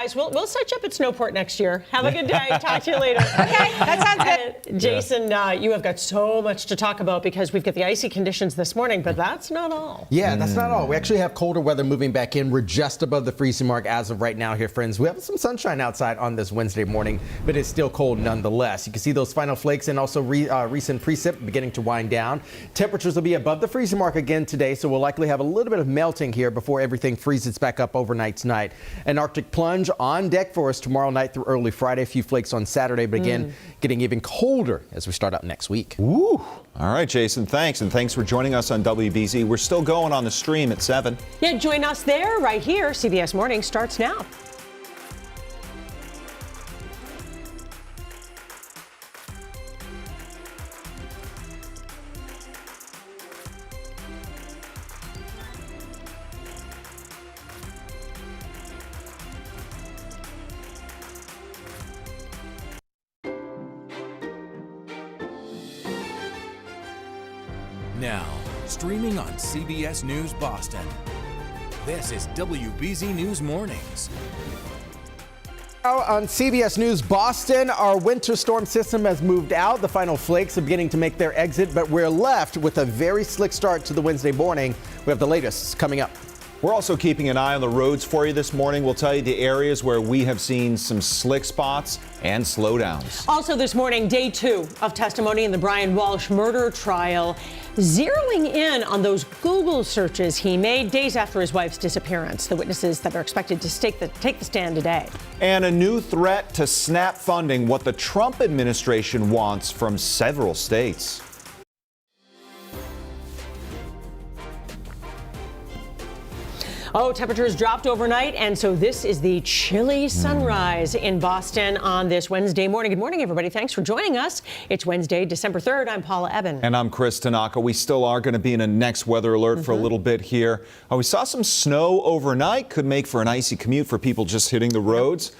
Guys, we'll set you up at Snowport next year. Have a good day. Talk to you later. Okay, that sounds good. Jason, you have got so much to talk about because we've got the icy conditions this morning, but that's not all. Yeah, that's not all. We actually have colder weather moving back in. We're just above the freezing mark as of right now here, friends. We have some sunshine outside on this Wednesday morning, but it's still cold nonetheless. You can see those final flakes and also recent precip beginning to wind down. Temperatures will be above the freezing mark again today, so we'll likely have a little bit of melting here before everything freezes back up overnight tonight. An Arctic plunge on deck for us tomorrow night through early Friday. A few flakes on Saturday, but again, getting even colder as we start up next week. Ooh. All right, Jason, thanks. And thanks for joining us on WBZ. We're still going on the stream at 7. Yeah, join us there right here. CBS Morning starts now. Now, streaming on CBS News Boston. This is WBZ News Mornings. On CBS News Boston, our winter storm system has moved out. The final flakes are beginning to make their exit, but we're left with a very slick start to the Wednesday morning. We have the latest coming up. We're also keeping an eye on the roads for you this morning. We'll tell you the areas where we have seen some slick spots and slowdowns. Also this morning, day 2 of testimony in the Brian Walsh murder trial, zeroing in on those Google searches he made days after his wife's disappearance. The witnesses that are expected to take the stand today. And a new threat to SNAP funding, what the Trump administration wants from several states. Oh, temperatures dropped overnight, and so this is the chilly sunrise in Boston on this Wednesday morning. Good morning, everybody. Thanks for joining us. It's Wednesday, December 3rd. I'm Paula Eben. And I'm Chris Tanaka. We still are going to be in a next weather alert for a little bit here. We saw some snow overnight. Could make for an icy commute for people just hitting the roads.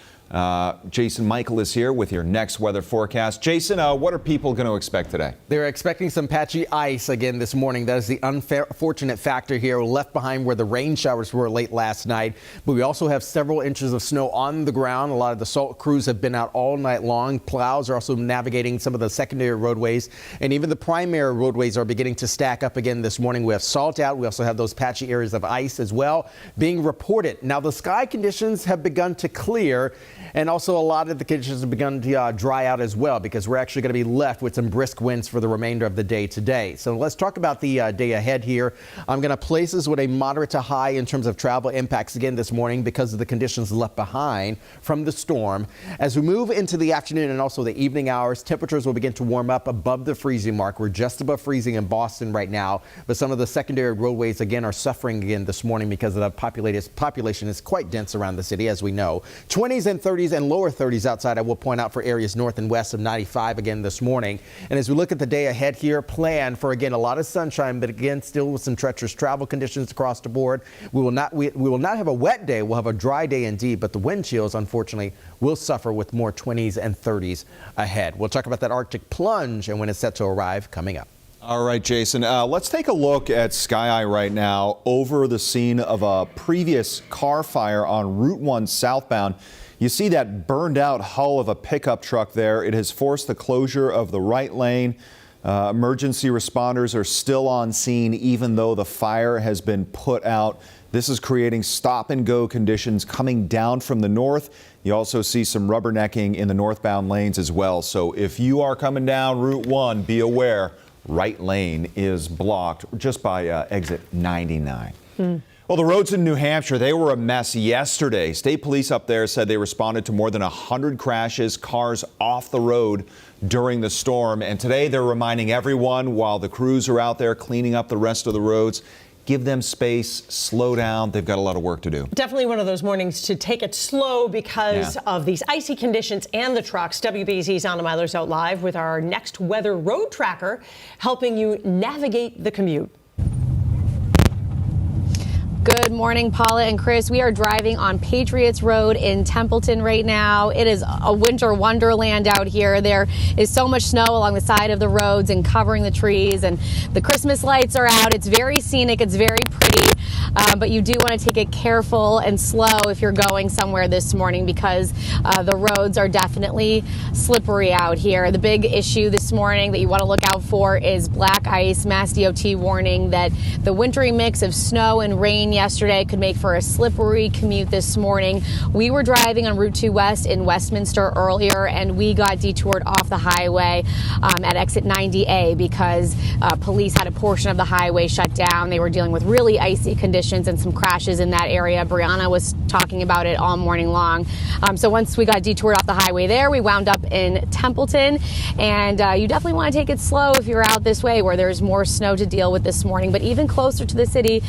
Jason Michael is here with your next weather forecast. Jason, what are people going to expect today? They're expecting some patchy ice again this morning. That is the unfortunate factor here, left behind where the rain showers were late last night. But we also have several inches of snow on the ground. A lot of the salt crews have been out all night long. Plows are also navigating some of the secondary roadways, and even the primary roadways are beginning to stack up again this morning. We have salt out. We also have those patchy areas of ice as well being reported. Now, the sky conditions have begun to clear, and also a lot of the conditions have begun to dry out as well, because we're actually going to be left with some brisk winds for the remainder of the day today. So let's talk about the day ahead here. I'm going to place us with a moderate to high in terms of travel impacts again this morning because of the conditions left behind from the storm. As we move into the afternoon and also the evening hours, temperatures will begin to warm up above the freezing mark. We're just above freezing in Boston right now, but some of the secondary roadways again are suffering again this morning because of the population is quite dense around the city, as we know. 20s and 30s and lower 30s outside, I will point out, for areas north and west of 95 again this morning. And as we look at the day ahead here, plan for again a lot of sunshine, but again still with some treacherous travel conditions across the board. We will not have a wet day. We'll have a dry day indeed, but the wind chills unfortunately will suffer with more 20s and 30s ahead. We'll talk about that Arctic plunge and when it's set to arrive coming up. All right, Jason, let's take a look at Sky Eye right now over the scene of a previous car fire on Route 1 southbound. You see that burned out hull of a pickup truck there. It has forced the closure of the right lane. Emergency responders are still on scene, even though the fire has been put out. This is creating stop and go conditions coming down from the north. You also see some rubbernecking in the northbound lanes as well. So if you are coming down Route 1, be aware, right lane is blocked just by exit 99. Well, the roads in New Hampshire, they were a mess yesterday. State police up there said they responded to more than 100 crashes, cars off the road during the storm. And today they're reminding everyone, while the crews are out there cleaning up the rest of the roads, give them space, slow down. They've got a lot of work to do. Definitely one of those mornings to take it slow because of these icy conditions and the trucks. WBZ's Anna Myler's out live with our next weather road tracker, helping you navigate the commute. Good morning, Paula and Chris. We are driving on Patriots Road in Templeton right now. It is a winter wonderland out here. There is so much snow along the side of the roads and covering the trees, and the Christmas lights are out. It's very scenic. It's very pretty, but you do want to take it careful and slow if you're going somewhere this morning because the roads are definitely slippery out here. The big issue this morning that you want to look out for is black ice. Mass DOT warning that the wintry mix of snow and rain yesterday could make for a slippery commute this morning. We were driving on Route 2 West in Westminster earlier, and we got detoured off the highway at exit 90A because police had a portion of the highway shut down. They were dealing with really icy conditions and some crashes in that area. Brianna was talking about it all morning long. So once we got detoured off the highway there, we wound up in Templeton, and you definitely want to take it slow if you're out this way where there's more snow to deal with this morning. But even closer to the city,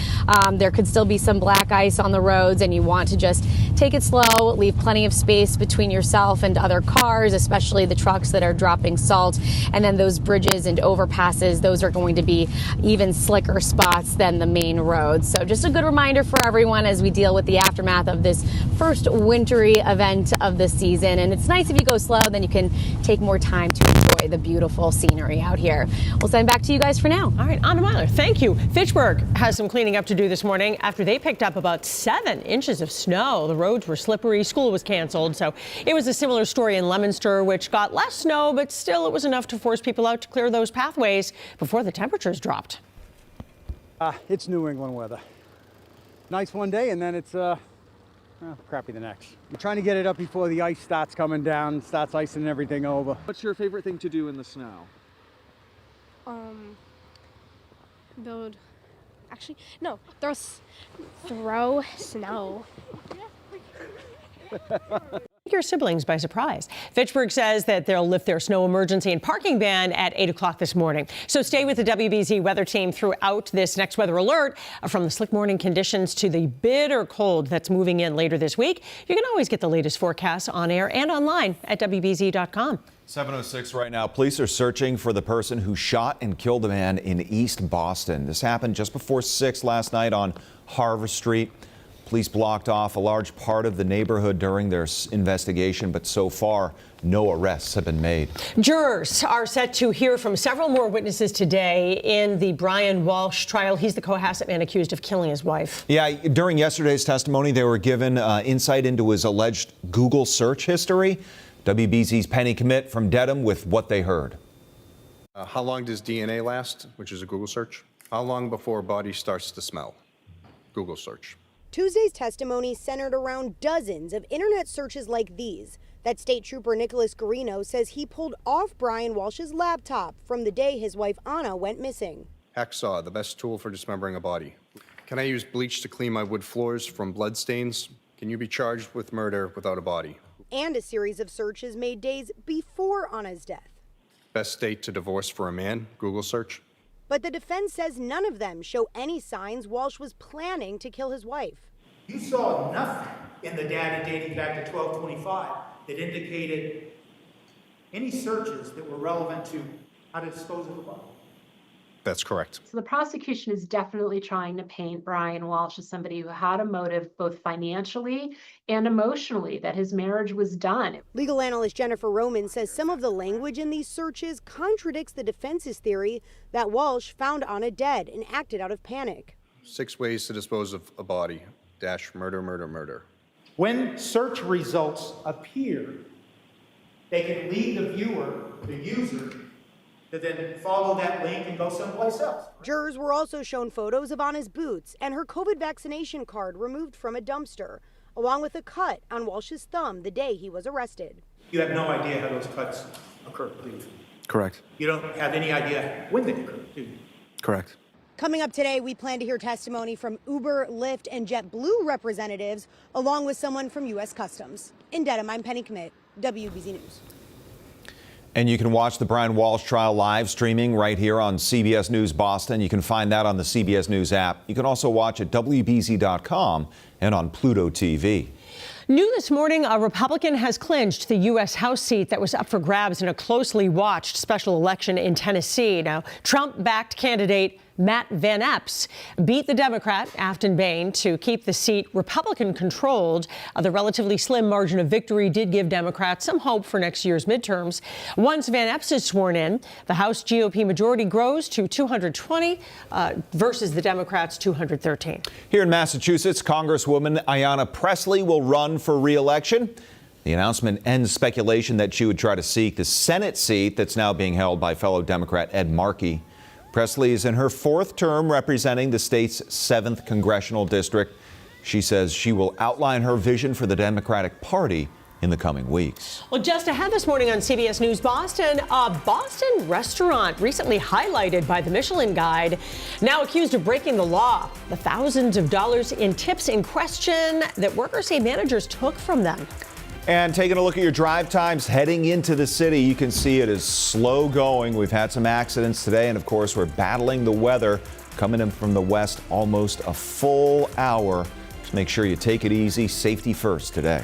there could still be some black ice on the roads, and you want to just take it slow, leave plenty of space between yourself and other cars, especially the trucks that are dropping salt. And then those bridges and overpasses, those are going to be even slicker spots than the main roads. So just a good reminder for everyone as we deal with the aftermath of this first wintry event of the season. And it's nice if you go slow, then you can take more time to enjoy the beautiful scenery out here. We'll send back to you guys for now. All right, Anna Myler, thank you. Fitchburg has some cleaning up to do this morning after they picked up about 7 inches of snow. The roads were slippery, school was canceled. So it was a similar story in Leominster, which got less snow, but still it was enough to force people out to clear those pathways before the temperatures dropped. It's New England weather. Nice one day, and then it's crappy the next. We're trying to get it up before the ice starts coming down, starts icing everything over. What's your favorite thing to do in the snow? Throw snow. Your siblings by surprise. Fitchburg says that they'll lift their snow emergency and parking ban at 8 o'clock this morning. So stay with the WBZ weather team throughout this next weather alert. From the slick morning conditions to the bitter cold that's moving in later this week, you can always get the latest forecasts on air and online at WBZ.com. 7:06 right now. Police are searching for the person who shot and killed a man in East Boston. This happened just before 6 last night on Harvard Street. Police blocked off a large part of the neighborhood during their investigation, but so far, no arrests have been made. Jurors are set to hear from several more witnesses today in the Brian Walsh trial. He's the Cohasset man accused of killing his wife. Yeah, during yesterday's testimony, they were given insight into his alleged Google search history. WBZ's Penny Commit from Dedham with what they heard. How long does DNA last, which is a Google search? How long before a body starts to smell? Google search. Tuesday's testimony centered around dozens of internet searches like these that State Trooper Nicholas Garino says he pulled off Brian Walsh's laptop from the day his wife Anna went missing. Hacksaw, the best tool for dismembering a body. Can I use bleach to clean my wood floors from blood stains? Can you be charged with murder without a body? And a series of searches made days before Anna's death. Best date to divorce for a man? Google search. But the defense says none of them show any signs Walsh was planning to kill his wife. You saw nothing in the data dating back to 12/25 that indicated any searches that were relevant to how to dispose of the body. That's correct. So the prosecution is definitely trying to paint Brian Walsh as somebody who had a motive both financially and emotionally, that his marriage was done. Legal analyst Jennifer Roman says some of the language in these searches contradicts the defense's theory that Walsh found Anna dead and acted out of panic. 6 ways to dispose of a body. Dash murder, murder, murder. When search results appear, they can lead the viewer, the user, to then follow that link and go someplace else. Jurors were also shown photos of Anna's boots and her COVID vaccination card removed from a dumpster, along with a cut on Walsh's thumb the day he was arrested. You have no idea how those cuts occurred, do you? Correct. You don't have any idea when they occurred, do you? Correct. Coming up today, we plan to hear testimony from Uber, Lyft, and JetBlue representatives, along with someone from U.S. Customs. In Dedham, I'm Penny Commit, WBZ News. And you can watch the Brian Walsh trial live streaming right here on CBS News Boston. You can find that on the CBS News app. You can also watch at WBZ.com and on Pluto TV. New this morning, a Republican has clinched the U.S. House seat that was up for grabs in a closely watched special election in Tennessee. Now, Trump-backed candidate Matt Van Epps beat the Democrat, Afton Bain, to keep the seat Republican-controlled. The relatively slim margin of victory did give Democrats some hope for next year's midterms. Once Van Epps is sworn in, the House GOP majority grows to 220 versus the Democrats' 213. Here in Massachusetts, Congresswoman Ayanna Pressley will run for re-election. The announcement ends speculation that she would try to seek the Senate seat that's now being held by fellow Democrat Ed Markey. Pressley is in her 4th term representing the state's 7th congressional district. She says she will outline her vision for the Democratic Party in the coming weeks. Well, just ahead this morning on CBS News Boston, a Boston restaurant recently highlighted by the Michelin Guide, now accused of breaking the law. The thousands of dollars in tips in question that workers say managers took from them. And taking a look at your drive times heading into the city, you can see it is slow going. We've had some accidents today, and of course, we're battling the weather coming in from the west almost a full hour. Just make sure you take it easy. Safety first today.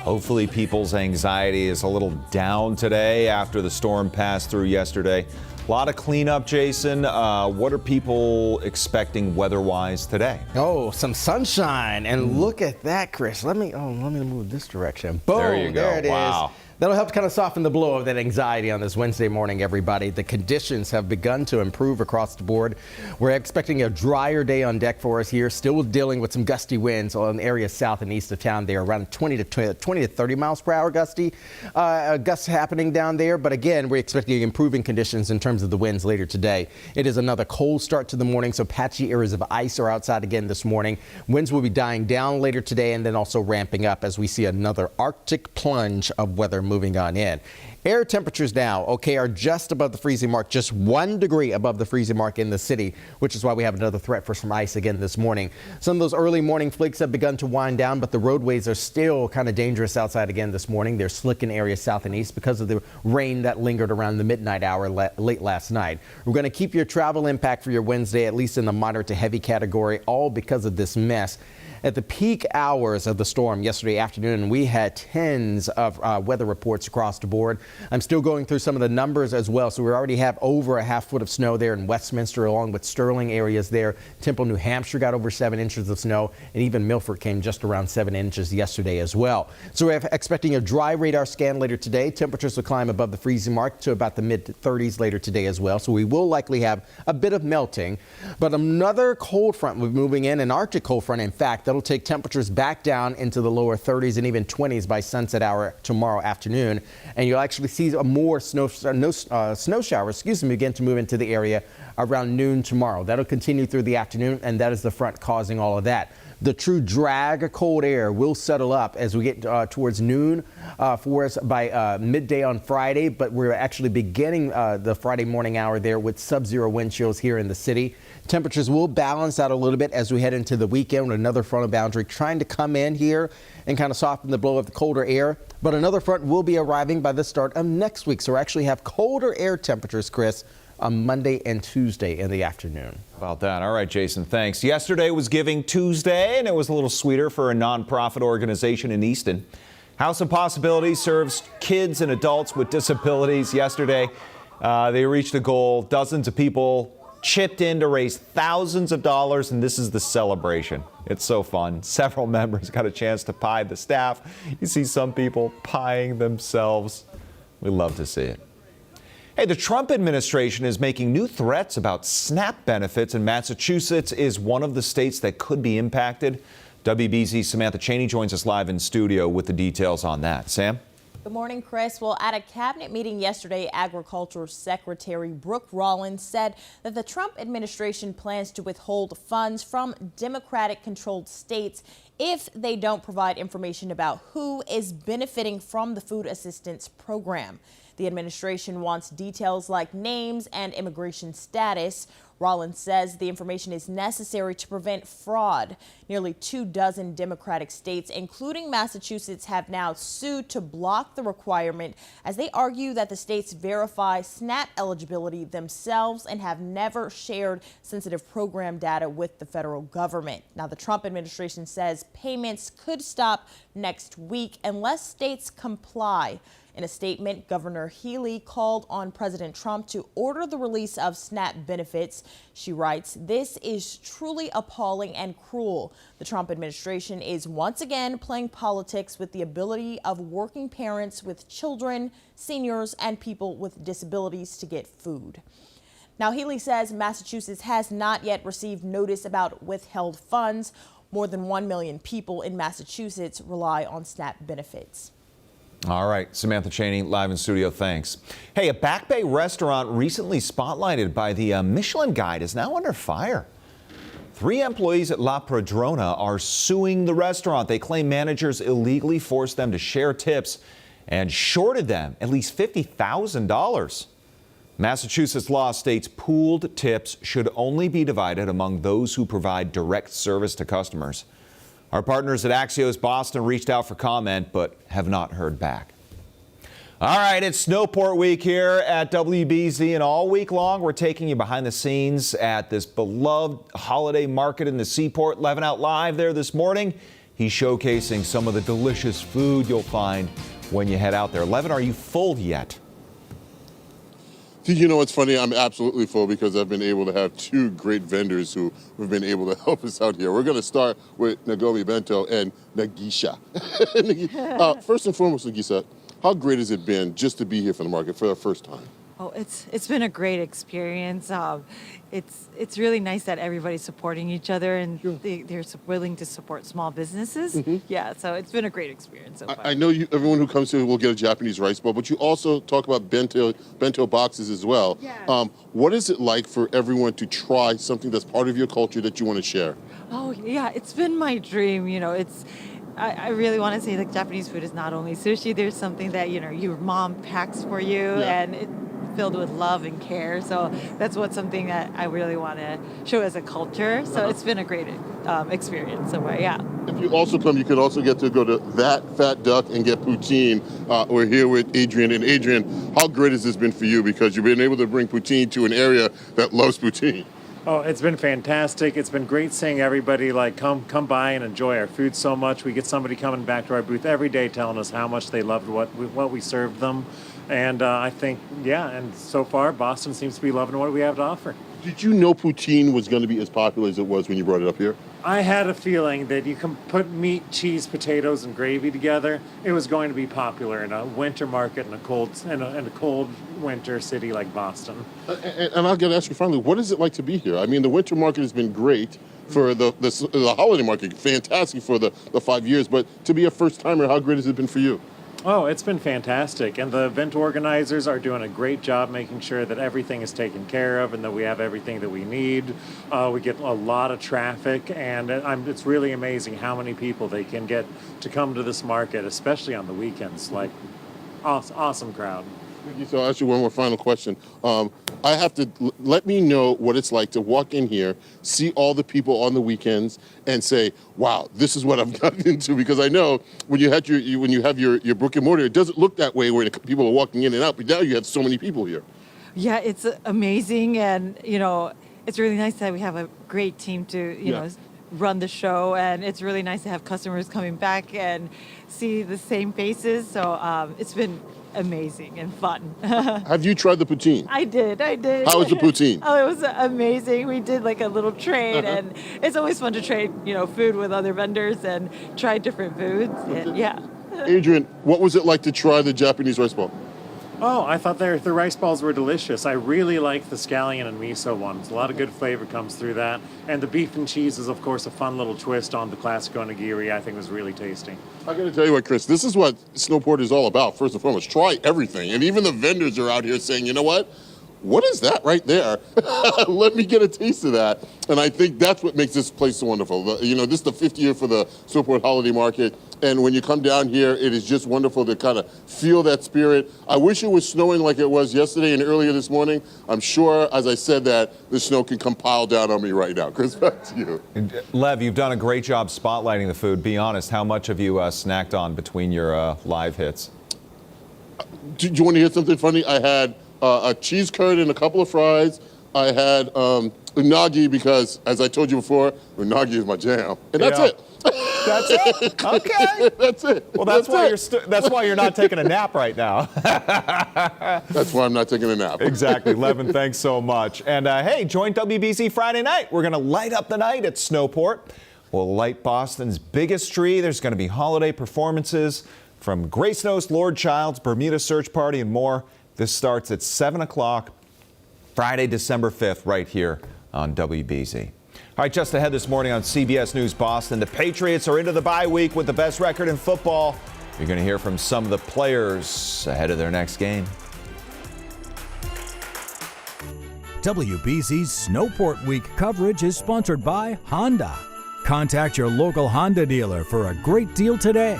Hopefully people's anxiety is a little down today after the storm passed through yesterday. A lot of cleanup, Jason. What are people expecting weather-wise today? Oh, some sunshine. And look at that, Chris. Let me move this direction. Boom. There you go. There it wow. is. That'll help kind of soften the blow of that anxiety on this Wednesday morning, everybody. The conditions have begun to improve across the board. We're expecting a drier day on deck for us here, still dealing with some gusty winds on areas south and east of town. They're around 20 to 30 miles per hour gusty gusts happening down there. But again, we're expecting improving conditions in terms of the winds later today. It is another cold start to the morning, so patchy areas of ice are outside again this morning. Winds will be dying down later today and then also ramping up as we see another Arctic plunge of weather moving on in. Air temperatures now, are just above the freezing mark, just 1 degree above the freezing mark in the city, which is why we have another threat for some ice again this morning. Some of those early morning flakes have begun to wind down, but the roadways are still kind of dangerous outside again this morning. They're slick in areas south and east because of the rain that lingered around the midnight hour late last night. We're going to keep your travel impact for your Wednesday, at least in the moderate to heavy category, all because of this mess. At the peak hours of the storm yesterday afternoon, we had tens of weather reports across the board. I'm still going through some of the numbers as well. So we already have over a half foot of snow there in Westminster, along with Sterling areas there. Temple, New Hampshire got over 7 inches of snow, and even Milford came just around 7 inches yesterday as well. So we're expecting a dry radar scan later today. Temperatures will climb above the freezing mark to about the mid-30s later today as well. So we will likely have a bit of melting, but another cold front will be moving in, an Arctic cold front, in fact. That'll take temperatures back down into the lower 30s and even 20s by sunset hour tomorrow afternoon. And you'll actually see a more snow showers, begin to move into the area around noon tomorrow. That'll continue through the afternoon, and that is the front causing all of that. The true drag of cold air will settle up as we get towards noon for us by midday on Friday, but we're actually beginning the Friday morning hour there with sub-zero wind chills here in the city. Temperatures will balance out a little bit as we head into the weekend with another frontal boundary trying to come in here and kind of soften the blow of the colder air. But another front will be arriving by the start of next week. So we actually have colder air temperatures, Chris, on Monday and Tuesday in the afternoon. About that. All right, Jason, thanks. Yesterday was Giving Tuesday, and it was a little sweeter for a nonprofit organization in Easton. House of Possibilities serves kids and adults with disabilities. Yesterday, they reached a goal. Dozens of people chipped in to raise thousands of dollars, and this is the celebration. It's so fun. Several members got a chance to pie the staff. You see some people pieing themselves. We love to see it. Hey, the Trump administration is making new threats about SNAP benefits, and Massachusetts is one of the states that could be impacted. WBZ's Samantha Cheney joins us live in studio with the details on that. Sam? Good morning, Chris. Well, at a cabinet meeting yesterday, Agriculture Secretary Brooke Rollins said that the Trump administration plans to withhold funds from Democratic-controlled states if they don't provide information about who is benefiting from the food assistance program. The administration wants details like names and immigration status. Rollins says the information is necessary to prevent fraud. Nearly 24 Democratic states, including Massachusetts, have now sued to block the requirement as they argue that the states verify SNAP eligibility themselves and have never shared sensitive program data with the federal government. Now, the Trump administration says payments could stop next week unless states comply. In a statement, Governor Healy called on President Trump to order the release of SNAP benefits. She writes, "This is truly appalling and cruel. The Trump administration is once again playing politics with the ability of working parents with children, seniors, and people with disabilities to get food." Now, Healy says Massachusetts has not yet received notice about withheld funds. More than 1 million people in Massachusetts rely on SNAP benefits. All right, Samantha Cheney, live in studio, thanks. Hey, a Back Bay restaurant recently spotlighted by the Michelin Guide is now under fire. 3 employees at La Padrona are suing the restaurant. They claim managers illegally forced them to share tips and shorted them at least $50,000. Massachusetts law states pooled tips should only be divided among those who provide direct service to customers. Our partners at Axios Boston reached out for comment, but have not heard back. All right, it's Snowport week here at WBZ, and all week long we're taking you behind the scenes at this beloved holiday market in the Seaport. Levin out live there this morning. He's showcasing some of the delicious food you'll find when you head out there. Levin, are you full yet? You know, it's funny, I'm absolutely full because I've been able to have 2 great vendors who have been able to help us out here. We're going to start with Nagomi Bento and Nagisha. First and foremost, Nagisha, how great has it been just to be here for the market for the first time? Oh, it's been a great experience. It's really nice that everybody's supporting each other and they're willing to support small businesses. Mm-hmm. Yeah, so it's been a great experience so far. I know everyone who comes here will get a Japanese rice bowl, but you also talk about bento boxes as well. Yeah. What is it like for everyone to try something that's part of your culture that you want to share? Oh, yeah, it's been my dream. You know, I really want to say like Japanese food is not only sushi. There's something that, you know, your mom packs for you, and it's filled with love and care. So that's something that I really want to show as a culture. So it's been a great experience so far, yeah. If you also come, you could also get to go to That Fat Duck and get poutine. We're here with Adrian. And Adrian, how great has this been for you? Because you've been able to bring poutine to an area that loves poutine. Oh, it's been fantastic. It's been great seeing everybody come by and enjoy our food so much. We get somebody coming back to our booth every day telling us how much they loved what we served them. And I think, and so far Boston seems to be loving what we have to offer. Did you know poutine was going to be as popular as it was when you brought it up here? I had a feeling that you can put meat, cheese, potatoes, and gravy together. It was going to be popular in a winter market in a cold winter city like Boston. And I'll ask you finally, what is it like to be here? I mean, the winter market has been great for the holiday market, fantastic for the 5 years. But to be a first timer, how great has it been for you? Oh, it's been fantastic. And the event organizers are doing a great job making sure that everything is taken care of and that we have everything that we need. We get a lot of traffic, and it's really amazing how many people they can get to come to this market, especially on the weekends. Awesome crowd. So I'll ask you one more final question. I have to let me know what it's like to walk in here, see all the people on the weekends, and say, "Wow, this is what I've gotten into." Because I know when you have your brick and mortar, it doesn't look that way when people are walking in and out. But now you have so many people here. Yeah, it's amazing, and it's really nice that we have a great team to run the show, and it's really nice to have customers coming back and see the same faces. So it's been amazing and fun. Have you tried the poutine? I did. How was the poutine? Oh, it was amazing. We did a little trade, and it's always fun to trade, food with other vendors and try different foods. And, yeah. Adrian, what was it like to try the Japanese rice ball? Oh, I thought the rice balls were delicious. I really like the scallion and miso ones. A lot of good flavor comes through that. And the beef and cheese is, of course, a fun little twist on the classic onigiri. I think was really tasty. I got to tell you what, Chris, this is what Snowport is all about. First and foremost, try everything. And even the vendors are out here saying, you know what is that right there? Let me get a taste of that. And I think that's what makes this place so wonderful. This is the 5th year for the Snowport Holiday Market. And when you come down here, it is just wonderful to kind of feel that spirit. I wish it was snowing like it was yesterday and earlier this morning. I'm sure, as I said that, the snow can come pile down on me right now. Chris, back to you. Lev, you've done a great job spotlighting the food. Be honest, how much have you snacked on between your live hits? Do you want to hear something funny? I had a cheese curd and a couple of fries. I had unagi because, as I told you before, unagi is my jam. And that's it. That's it? Okay. That's it. Well, that's why you're not taking a nap right now. That's why I'm not taking a nap. Exactly. Levin, thanks so much. And hey, join WBZ Friday night. We're going to light up the night at Snowport. We'll light Boston's biggest tree. There's going to be holiday performances from Grace Nost, Lord Childs, Bermuda Search Party, and more. This starts at 7 o'clock, Friday, December 5th, right here on WBZ. All right, just ahead this morning on CBS News Boston, the Patriots are into the bye week with the best record in football. You're going to hear from some of the players ahead of their next game. WBZ's Snowport Week coverage is sponsored by Honda. Contact your local Honda dealer for a great deal today.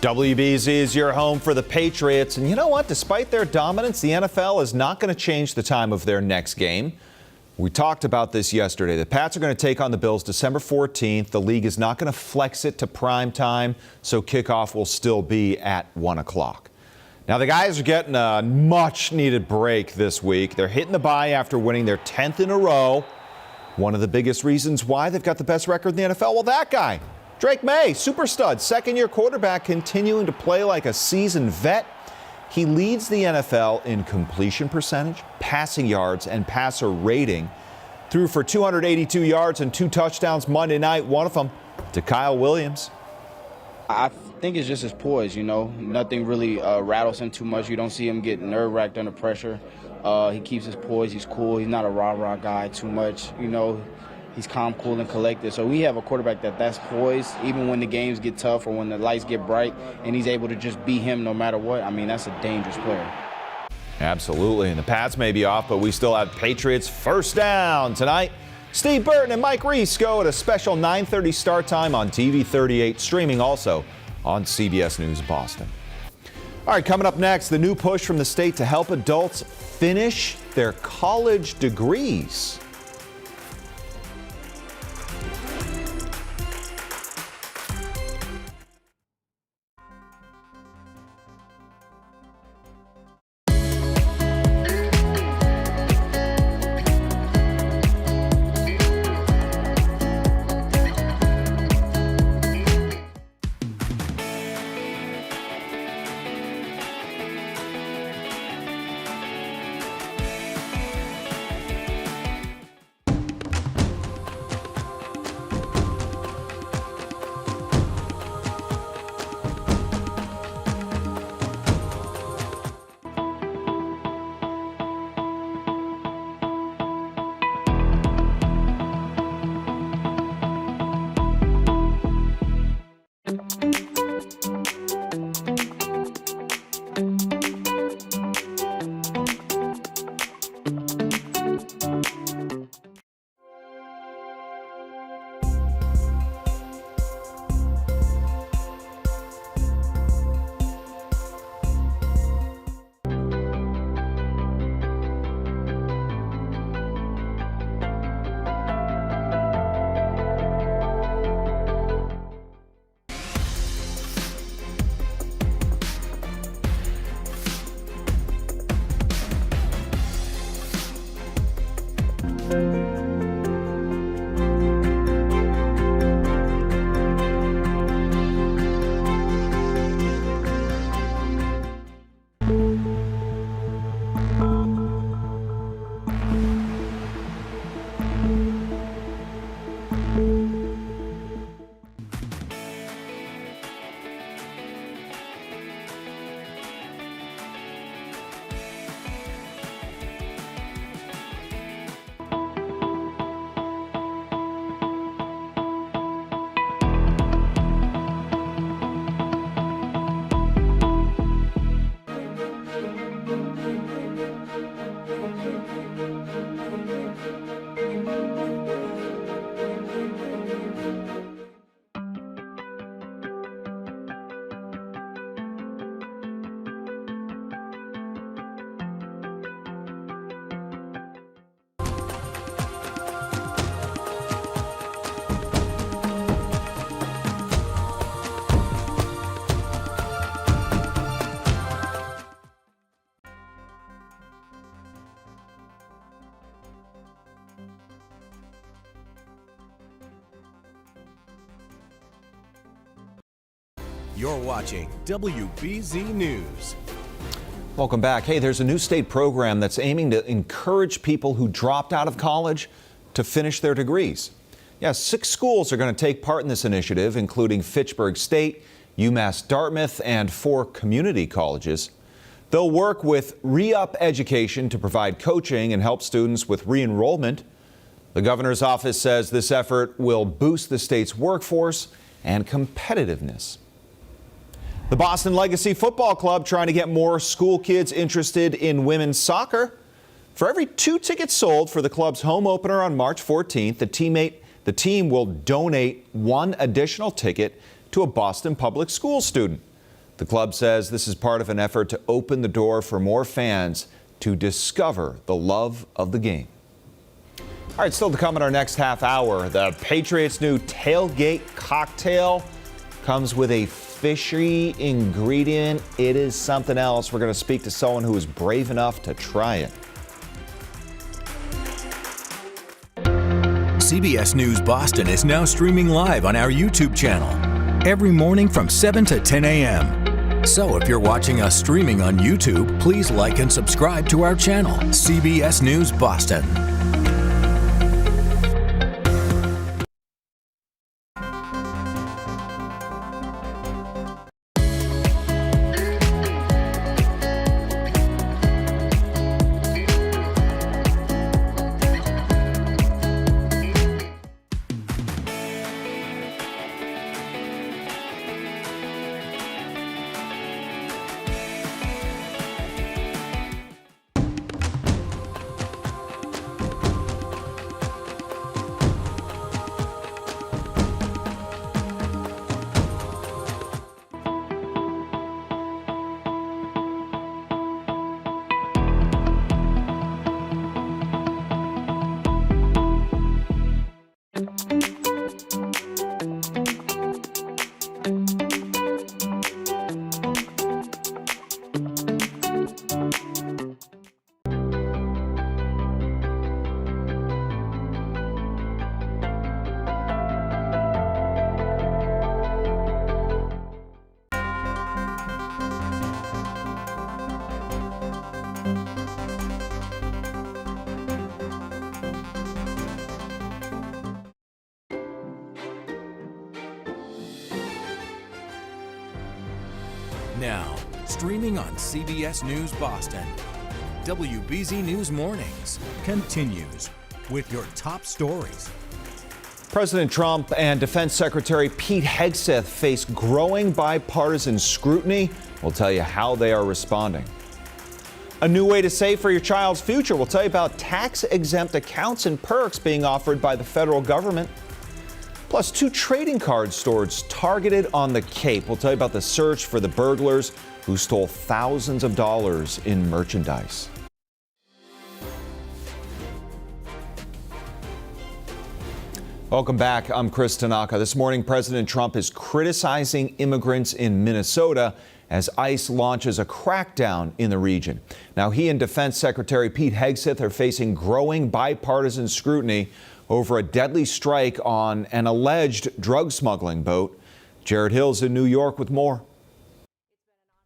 WBZ is your home for the Patriots. And you know what? Despite their dominance, the NFL is not going to change the time of their next game. We talked about this yesterday. The Pats are going to take on the Bills December 14th. The league is not going to flex it to prime time, so kickoff will still be at 1 o'clock. Now, the guys are getting a much-needed break this week. They're hitting the bye after winning their 10th in a row. One of the biggest reasons why they've got the best record in the NFL, well, that guy, Drake May, super stud, second-year quarterback, continuing to play like a seasoned vet. He leads the NFL in completion percentage, passing yards, and passer rating. Threw for 282 yards and 2 touchdowns Monday night, one of them to Kyle Williams. I think it's just his poise, you know. Nothing really rattles him too much. You don't see him get nerve-wracked under pressure. He keeps his poise. He's cool. He's not a rah-rah guy too much, you know. He's calm, cool, and collected. So we have a quarterback that's poised, even when the games get tough or when the lights get bright, and he's able to just be him no matter what. I mean, that's a dangerous player. Absolutely, and the Pats may be off, but we still have Patriots first down tonight. Steve Burton and Mike Reese go at a special 9:30 start time on TV 38, streaming also on CBS News Boston. All right, coming up next, the new push from the state to help adults finish their college degrees. You're watching WBZ News. Welcome back. Hey, there's a new state program that's aiming to encourage people who dropped out of college to finish their degrees. Yeah, 6 schools are going to take part in this initiative, including Fitchburg State, UMass Dartmouth, and 4 community colleges. They'll work with Re-Up Education to provide coaching and help students with re-enrollment. The governor's office says this effort will boost the state's workforce and competitiveness. The Boston Legacy Football Club trying to get more school kids interested in women's soccer. For every 2 tickets sold for the club's home opener on March 14th, the team will donate 1 additional ticket to a Boston public school student. The club says this is part of an effort to open the door for more fans to discover the love of the game. All right, still to come in our next half hour, the Patriots' new tailgate cocktail comes with a fishy ingredient. It is something else. We're going to speak to someone who is brave enough to try it. CBS News Boston is now streaming live on our YouTube channel every morning from 7 to 10 a.m. So if you're watching us streaming on YouTube, please like and subscribe to our channel, CBS News Boston. Now, streaming on CBS News Boston, WBZ News Mornings continues with your top stories. President Trump and Defense Secretary Pete Hegseth face growing bipartisan scrutiny. We'll tell you how they are responding. A new way to save for your child's future. We'll tell you about tax-exempt accounts and perks being offered by the federal government. Plus, 2 trading card stores targeted on the Cape. We'll tell you about the search for the burglars who stole thousands of dollars in merchandise. Welcome back. I'm Chris Tanaka. This morning, President Trump is criticizing immigrants in Minnesota as ICE launches a crackdown in the region. Now, he and Defense Secretary Pete Hegseth are facing growing bipartisan scrutiny over a deadly strike on an alleged drug smuggling boat. Jared Hill's in New York with more.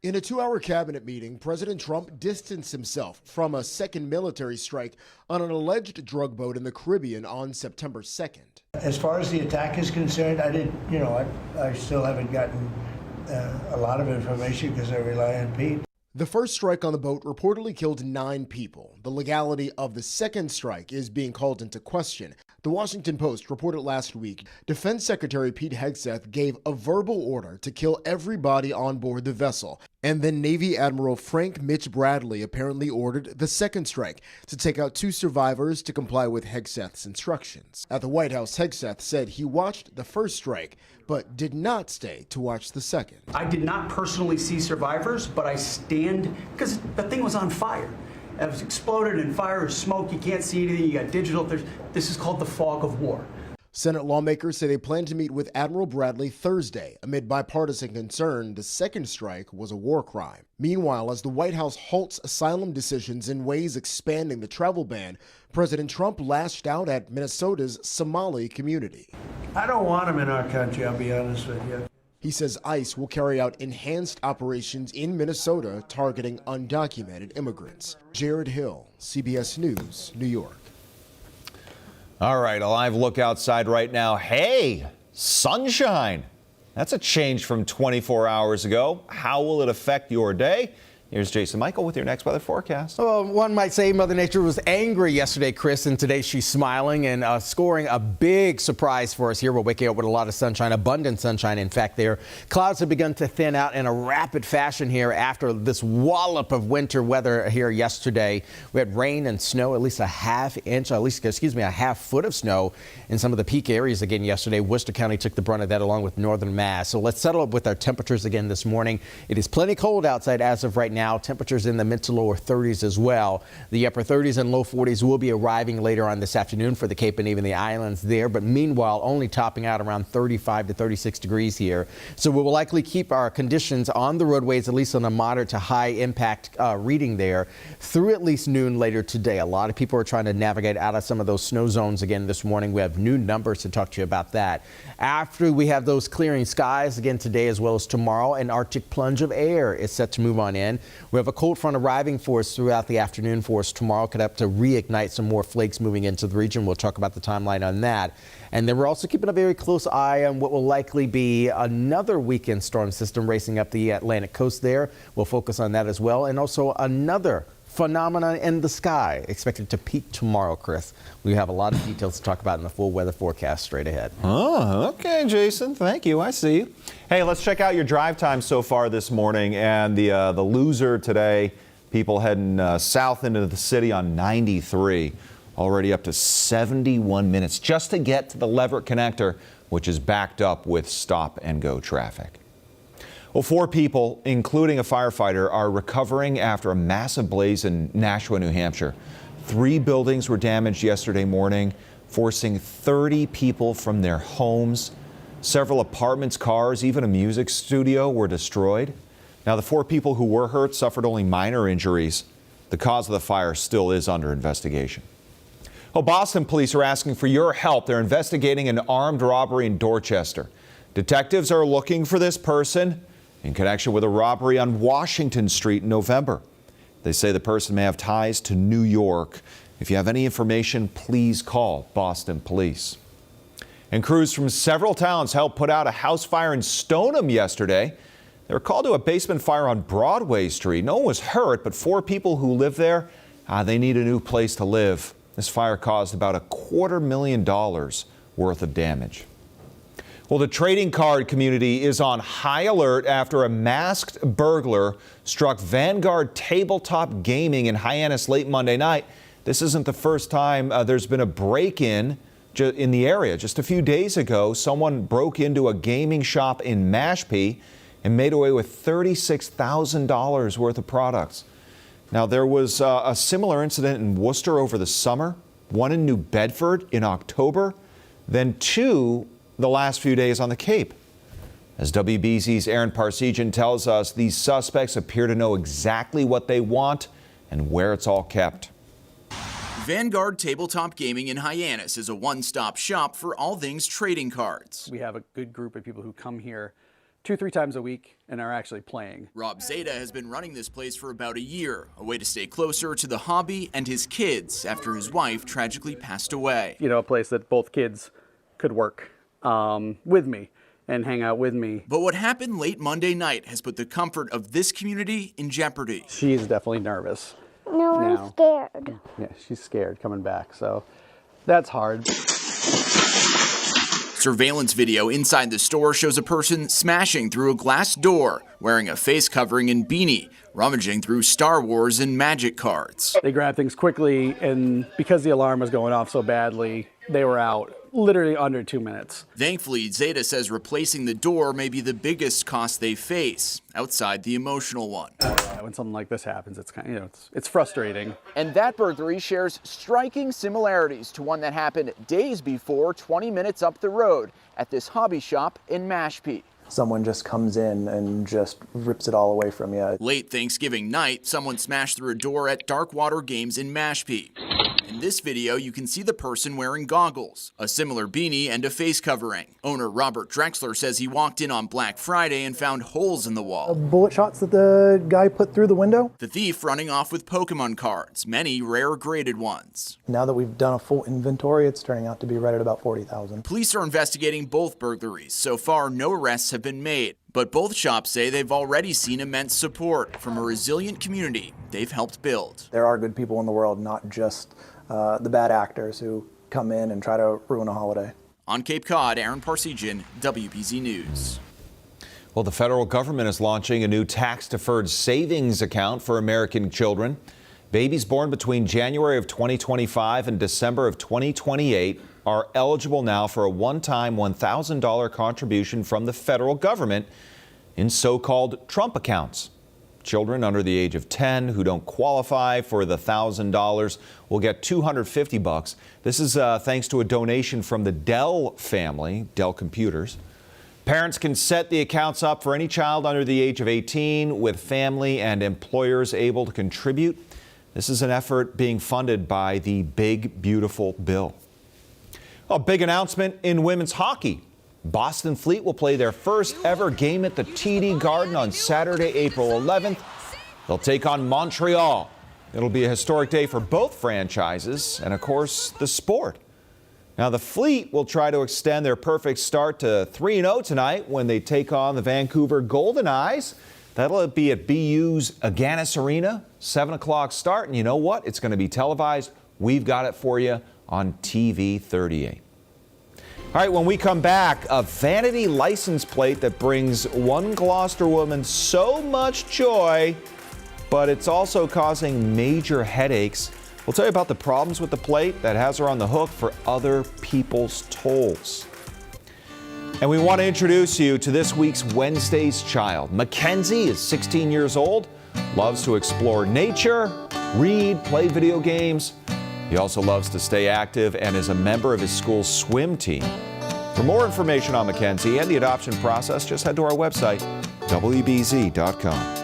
In a 2-hour cabinet meeting, President Trump distanced himself from a second military strike on an alleged drug boat in the Caribbean on September 2nd. As far as the attack is concerned, I still haven't gotten a lot of information because I rely on Pete. The first strike on the boat reportedly killed 9 people. The legality of the second strike is being called into question. The Washington Post reported last week, Defense Secretary Pete Hegseth gave a verbal order to kill everybody on board the vessel. And then Navy Admiral Frank Mitch Bradley apparently ordered the second strike to take out 2 survivors to comply with Hegseth's instructions. At the White House, Hegseth said he watched the first strike, but did not stay to watch the second. I did not personally see survivors, but I stand, because the thing was on fire. It was exploded in fire or smoke. You can't see anything. You got digital. This is called the fog of war. Senate lawmakers say they plan to meet with Admiral Bradley Thursday. Amid bipartisan concern, the second strike was a war crime. Meanwhile, as the White House halts asylum decisions in ways expanding the travel ban, President Trump lashed out at Minnesota's Somali community. I don't want them in our country, I'll be honest with you. He says ICE will carry out enhanced operations in Minnesota targeting undocumented immigrants. Jared Hill, CBS News, New York. All right, a live look outside right now. Hey, sunshine. That's a change from 24 hours ago. How will it affect your day? Here's Jason Michael with your next weather forecast. Well, one might say Mother Nature was angry yesterday, Chris, and today she's smiling and scoring a big surprise for us here. We're waking up with a lot of sunshine, abundant sunshine. In fact, their clouds have begun to thin out in a rapid fashion here after this wallop of winter weather here yesterday. We had rain and snow, at least a half foot of snow in some of the peak areas again yesterday. Worcester County took the brunt of that along with northern Mass. So let's settle up with our temperatures again this morning. It is plenty cold outside as of right now. Temperatures in the mid to lower 30s as well. The upper 30s and low 40s will be arriving later on this afternoon for the Cape and even the islands there. But meanwhile, only topping out around 35 to 36 degrees here. So we will likely keep our conditions on the roadways, at least on a moderate to high impact reading there through at least noon later today. A lot of people are trying to navigate out of some of those snow zones again this morning. We have new numbers to talk to you about that. After we have those clearing skies again today as well as tomorrow, an Arctic plunge of air is set to move on in. We have a cold front arriving for us throughout the afternoon for us tomorrow. Could have to reignite some more flakes moving into the region. We'll talk about the timeline on that. And then we're also keeping a very close eye on what will likely be another weekend storm system racing up the Atlantic coast there. We'll focus on that as well. And also another phenomenon in the sky expected to peak tomorrow, Chris. We have a lot of details to talk about in the full weather forecast straight ahead. Oh, okay, Jason. Thank you. I see you. Hey, let's check out your drive time so far this morning. And the loser today, people heading south into the city on 93. Already up to 71 minutes just to get to the Leverett connector, which is backed up with stop and go traffic. Well, 4 people, including a firefighter, are recovering after a massive blaze in Nashua, New Hampshire. 3 buildings were damaged yesterday morning, forcing 30 people from their homes. Several apartments, cars, even a music studio were destroyed. Now, the 4 people who were hurt suffered only minor injuries. The cause of the fire still is under investigation. Well, Boston police are asking for your help. They're investigating an armed robbery in Dorchester. Detectives are looking for this person in connection with a robbery on Washington Street in November. They say the person may have ties to New York. If you have any information, please call Boston Police. And crews from several towns helped put out a house fire in Stoneham yesterday. They were called to a basement fire on Broadway Street. No one was hurt, but 4 people who live there, they need a new place to live. This fire caused about $250,000 worth of damage. Well, the trading card community is on high alert after a masked burglar struck Vanguard Tabletop Gaming in Hyannis late Monday night. This isn't the first time there's been a break-in in the area. Just a few days ago, someone broke into a gaming shop in Mashpee and made away with $36,000 worth of products. Now, there was a similar incident in Worcester over the summer, one in New Bedford in October, then 2 the last few days on the Cape. As WBZ's Aaron Parsegian tells us, these suspects appear to know exactly what they want and where it's all kept. Vanguard Tabletop Gaming in Hyannis is a one-stop shop for all things trading cards. We have a good group of people who come here 2-3 times a week and are actually playing. Rob Zeta has been running this place for about a year, a way to stay closer to the hobby and his kids after his wife tragically passed away. You know, a place that both kids could work with me and hang out with me. But what happened late Monday night has put the comfort of this community in jeopardy. She is definitely nervous. No, I'm scared. Yeah, she's scared coming back, so that's hard. Surveillance video inside the store shows a person smashing through a glass door, wearing a face covering and beanie, rummaging through Star Wars and Magic cards. They grabbed things quickly, and because the alarm was going off so badly, they were out literally under 2 minutes. Thankfully, Zeta says replacing the door may be the biggest cost they face, outside the emotional one. When something like this happens, it's kind of, it's frustrating. And that burglary shares striking similarities to one that happened days before, 20 minutes up the road at this hobby shop in Mashpee. Someone just comes in and just rips it all away from you. Late Thanksgiving night, someone smashed through a door at Darkwater Games in Mashpee. In this video, you can see the person wearing goggles, a similar beanie, and a face covering. Owner Robert Drexler says he walked in on Black Friday and found holes in the wall. Bullet shots that the guy put through the window. The thief running off with Pokemon cards, many rare graded ones. Now that we've done a full inventory, it's turning out to be right at about 40,000. Police are investigating both burglaries. So far, no arrests have been made. But both shops say they've already seen immense support from a resilient community they've helped build. There are good people in the world, not just the bad actors who come in and try to ruin a holiday. On Cape Cod, Aaron Parsegian, WBZ News. Well, the federal government is launching a new tax-deferred savings account for American children. Babies born between January of 2025 and December of 2028 are eligible now for a one-time $1,000 contribution from the federal government in so-called Trump accounts. Children under the age of 10 who don't qualify for the $1,000 will get $250. This is thanks to a donation from the Dell family, Dell Computers. Parents can set the accounts up for any child under the age of 18 with family and employers able to contribute. This is an effort being funded by the Big Beautiful Bill. A big announcement in women's hockey. Boston Fleet will play their first ever game at the TD Garden on Saturday, April 11th. They'll take on Montreal. It'll be a historic day for both franchises and, of course, the sport. Now, the Fleet will try to extend their perfect start to 3-0 tonight when they take on the Vancouver Golden Eyes. That'll be at BU's Agganis Arena, 7 o'clock start. And you know what? It's going to be televised. We've got it for you on TV 38. All right, when we come back, a Vanity license plate that brings one Gloucester woman so much joy, but it's also causing major headaches. We'll tell you about the problems with the plate that has her on the hook for other people's tolls. And we want to introduce you to this week's Wednesday's Child. Mackenzie is 16 years old, loves to explore nature, read, play video games. He also loves to stay active and is a member of his school's swim team. For more information on Mackenzie and the adoption process, just head to our website, WBZ.com.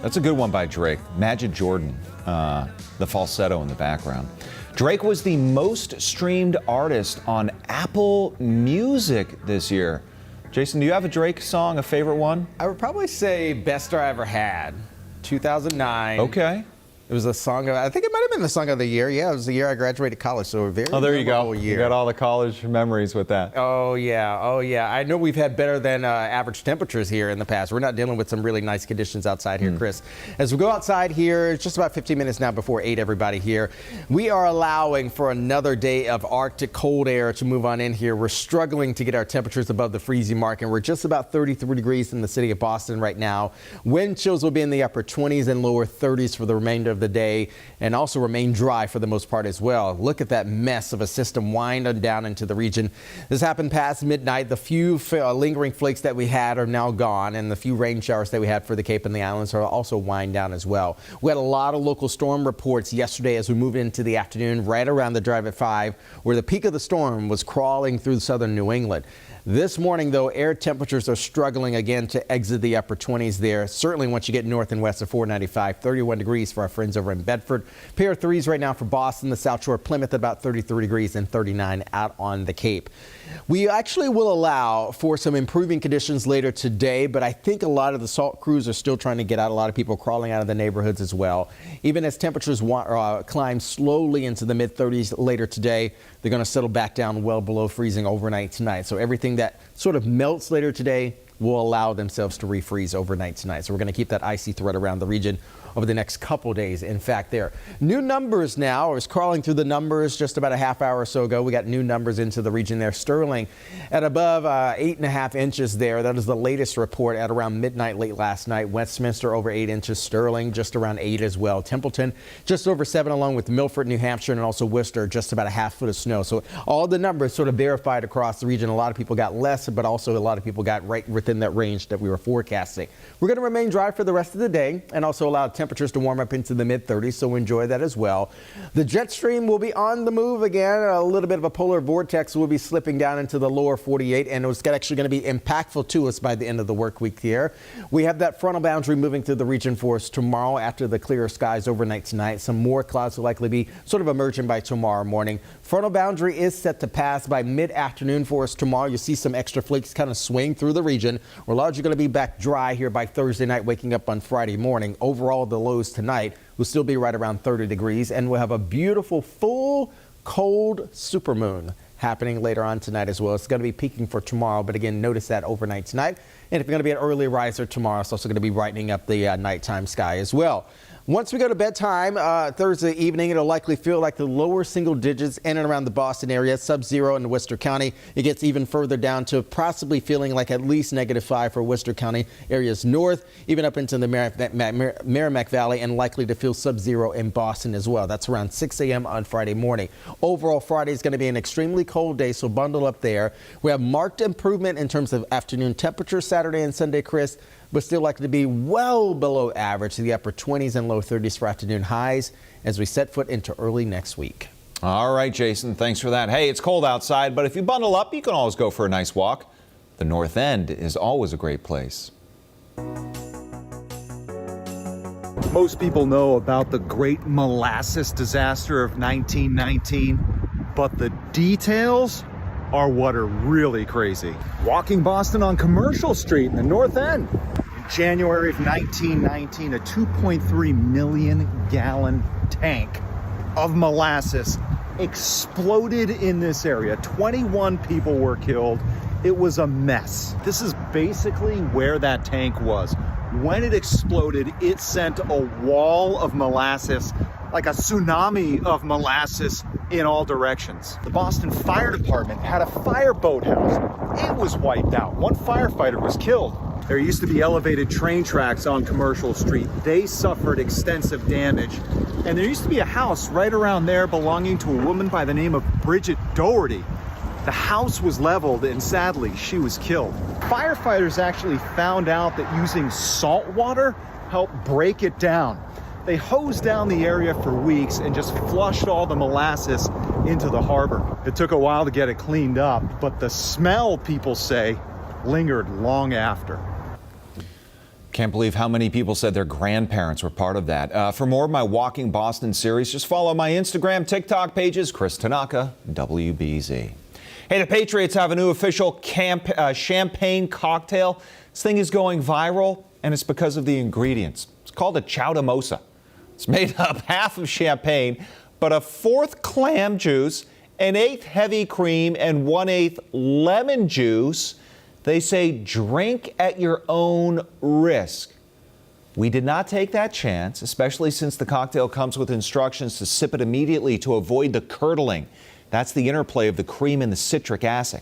That's a good one by Drake. Majid Jordan, the falsetto in the background. Drake was the most streamed artist on Apple Music this year. Jason, do you have a Drake song, a favorite one? I would probably say Best I Ever Had, 2009. Okay. It was a song of, I think it might have been the song of the year. Yeah, it was the year I graduated college, so a very there you go. year. You got all the college memories with that. Oh yeah. I know we've had better than average temperatures here in the past. We're not dealing with some really nice conditions outside here, Chris. As we go outside here, it's just about 15 minutes now before 8, everybody here. We are allowing for another day of Arctic cold air to move on in here. We're struggling to get our temperatures above the freezing mark, and we're just about 33 degrees in the city of Boston right now. Wind chills will be in the upper 20s and lower 30s for the remainder of the day, and also remain dry for the most part as well. Look at that mess of a system winding down into the region. This happened past midnight. The few lingering flakes that we had are now gone, and the few rain showers that we had for the Cape and the Islands are also wind down as well. We had a lot of local storm reports yesterday as we moved into the afternoon, right around the drive at 5, where the peak of the storm was crawling through southern New England. This morning, though, air temperatures are struggling again to exit the upper 20s there. Certainly once you get north and west of 495, 31 degrees for our friends over in Bedford. Pair of 3s right now for Boston, the South Shore, Plymouth at about 33 degrees and 39 out on the Cape. We actually will allow for some improving conditions later today, but I think a lot of the salt crews are still trying to get out. A lot of people crawling out of the neighborhoods as well. Even as temperatures climb slowly into the mid-30s later today, they're going to settle back down well below freezing overnight tonight. So everything that sort of melts later today will allow themselves to refreeze overnight tonight. So we're going to keep that icy threat around the region over the next couple days. In fact, there new numbers now. I was crawling through the numbers just about a half hour or so ago. We got new numbers into the region there. Sterling at above 8.5 inches there. That is the latest report at around midnight late last night. Westminster over 8 inches. Sterling just around 8 as well. Templeton just over 7, along with Milford, New Hampshire, and also Worcester, just about a half foot of snow. So all the numbers sort of verified across the region. A lot of people got less, but also a lot of people got right within that range that we were forecasting. We're going to remain dry for the rest of the day and also allow temperatures to warm up into the mid-30s, so enjoy that as well. The jet stream will be on the move again. A little bit of a polar vortex will be slipping down into the lower 48, and it's actually going to be impactful to us by the end of the work week here. We have that frontal boundary moving through the region for us tomorrow after the clearer skies overnight tonight. Some more clouds will likely be sort of emerging by tomorrow morning. Frontal boundary is set to pass by mid-afternoon for us tomorrow. You'll see some extra flakes kind of swing through the region. We're largely going to be back dry here by Thursday night, waking up on Friday morning. Overall, the lows tonight will still be right around 30 degrees, and we'll have a beautiful full cold supermoon happening later on tonight as well. It's going to be peaking for tomorrow, but again, notice that overnight tonight. And if you're going to be an early riser tomorrow, it's also going to be brightening up the nighttime sky as well. Once we go to bedtime Thursday evening, it'll likely feel like the lower single digits in and around the Boston area, sub-zero in Worcester County. It gets even further down to possibly feeling like at least -5 for Worcester County areas north, even up into the Merrimack Valley, and likely to feel sub-zero in Boston as well. That's around 6 a.m. on Friday morning. Overall, Friday is going to be an extremely cold day, so bundle up there. We have marked improvement in terms of afternoon temperature Saturday and Sunday, Chris, but still likely to be well below average to the upper 20s and low 30s for afternoon highs as we set foot into early next week. All right, Jason, thanks for that. Hey, it's cold outside, but if you bundle up, you can always go for a nice walk. The North End is always a great place. Most people know about the Great Molasses Disaster of 1919, but the details are what are really crazy. Walking Boston on Commercial Street in the North End. In January of 1919, a 2.3 million gallon tank of molasses exploded in this area. 21 people were killed. It was a mess. This is basically where that tank was. When it exploded, it sent a wall of molasses, like a tsunami of molasses in all directions. The Boston Fire Department had a fire boathouse. It was wiped out. One firefighter was killed. There used to be elevated train tracks on Commercial Street. They suffered extensive damage. And there used to be a house right around there belonging to a woman by the name of Bridget Doherty. The house was leveled, and sadly, she was killed. Firefighters actually found out that using salt water helped break it down. They hosed down the area for weeks and just flushed all the molasses into the harbor. It took a while to get it cleaned up, but the smell, people say, lingered long after. Can't believe how many people said their grandparents were part of that. For more of my Walking Boston series, just follow my Instagram, TikTok pages, Chris Tanaka, WBZ. Hey, the Patriots have a new official champagne cocktail. This thing is going viral, and it's because of the ingredients. It's called a chowdamosa. It's made up half of champagne, but a fourth clam juice, an eighth heavy cream, and 1/8 lemon juice. They say drink at your own risk. We did not take that chance, especially since the cocktail comes with instructions to sip it immediately to avoid the curdling. That's the interplay of the cream and the citric acid.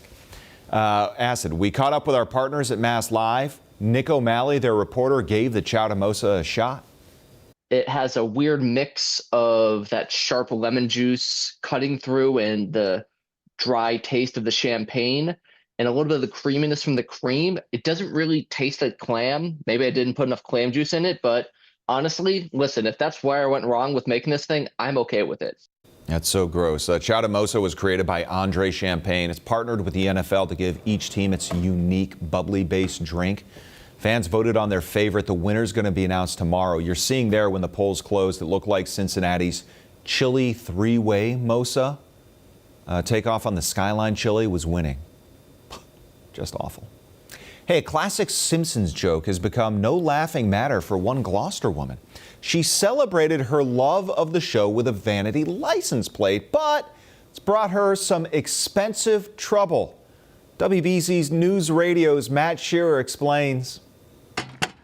We caught up with our partners at Mass Live. Nick O'Malley, their reporter, gave the Chowdamosa a shot. It has a weird mix of that sharp lemon juice cutting through and the dry taste of the champagne and a little bit of the creaminess from the cream. It doesn't really taste like clam. Maybe I didn't put enough clam juice in it, but honestly, listen, if that's where I went wrong with making this thing, I'm okay with it. That's so gross. Chowdamosa was created by Andre Champagne. It's partnered with the NFL to give each team its unique bubbly-based drink. Fans voted on their favorite. The winner's going to be announced tomorrow. You're seeing there when the polls closed, it looked like Cincinnati's chili three-way Mosa. Takeoff on the Skyline chili was winning. Just awful. Hey, a classic Simpsons joke has become no laughing matter for one Gloucester woman. She celebrated her love of the show with a Vanity license plate, but it's brought her some expensive trouble. WBZ's News Radio's Matt Shearer explains.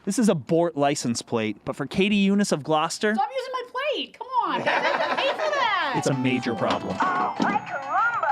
This is a Bort license plate, but for Katie Eunice of Gloucester, Stop using my plate. Come on. I have to pay for that. it's a major problem.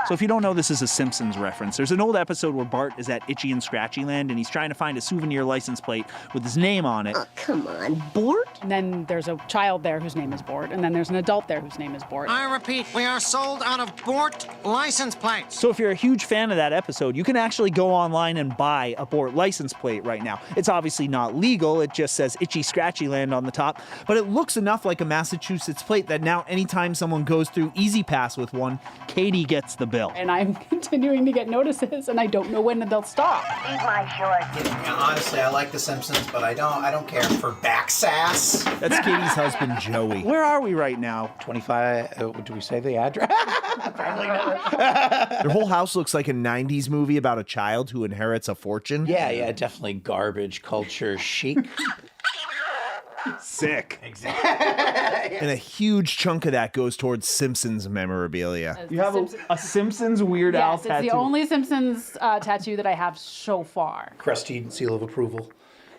So if you don't know, this is a Simpsons reference. There's an old episode where Bart is at Itchy and Scratchy Land and he's trying to find a souvenir license plate with his name on it. Oh, come on, Bort? And then there's a child there whose name is Bort, and then there's an adult there whose name is Bort. I repeat, we are sold out of Bort license plates. So if you're a huge fan of that episode, you can actually go online and buy a Bort license plate right now. It's obviously not legal. It just says Itchy Scratchy Land on the top, but it looks enough like a Massachusetts plate that now anytime someone goes through Easy Pass with one, Katie gets the bill. And I'm continuing to get notices, and I don't know when they'll stop. Eat my shorts. Yeah, honestly, I like The Simpsons, but I don't care for back sass. That's Katie's husband, Joey. Where are we right now? 25, do we say the address? Probably not. Their whole house looks like a 90s movie about a child who inherits a fortune. Yeah, definitely garbage culture chic. Sick. Exactly. And a huge chunk of that goes towards Simpsons memorabilia. You have a Simpsons Weird Al tattoo. Yes, it's the only Simpsons tattoo that I have so far. Crusty seal of approval.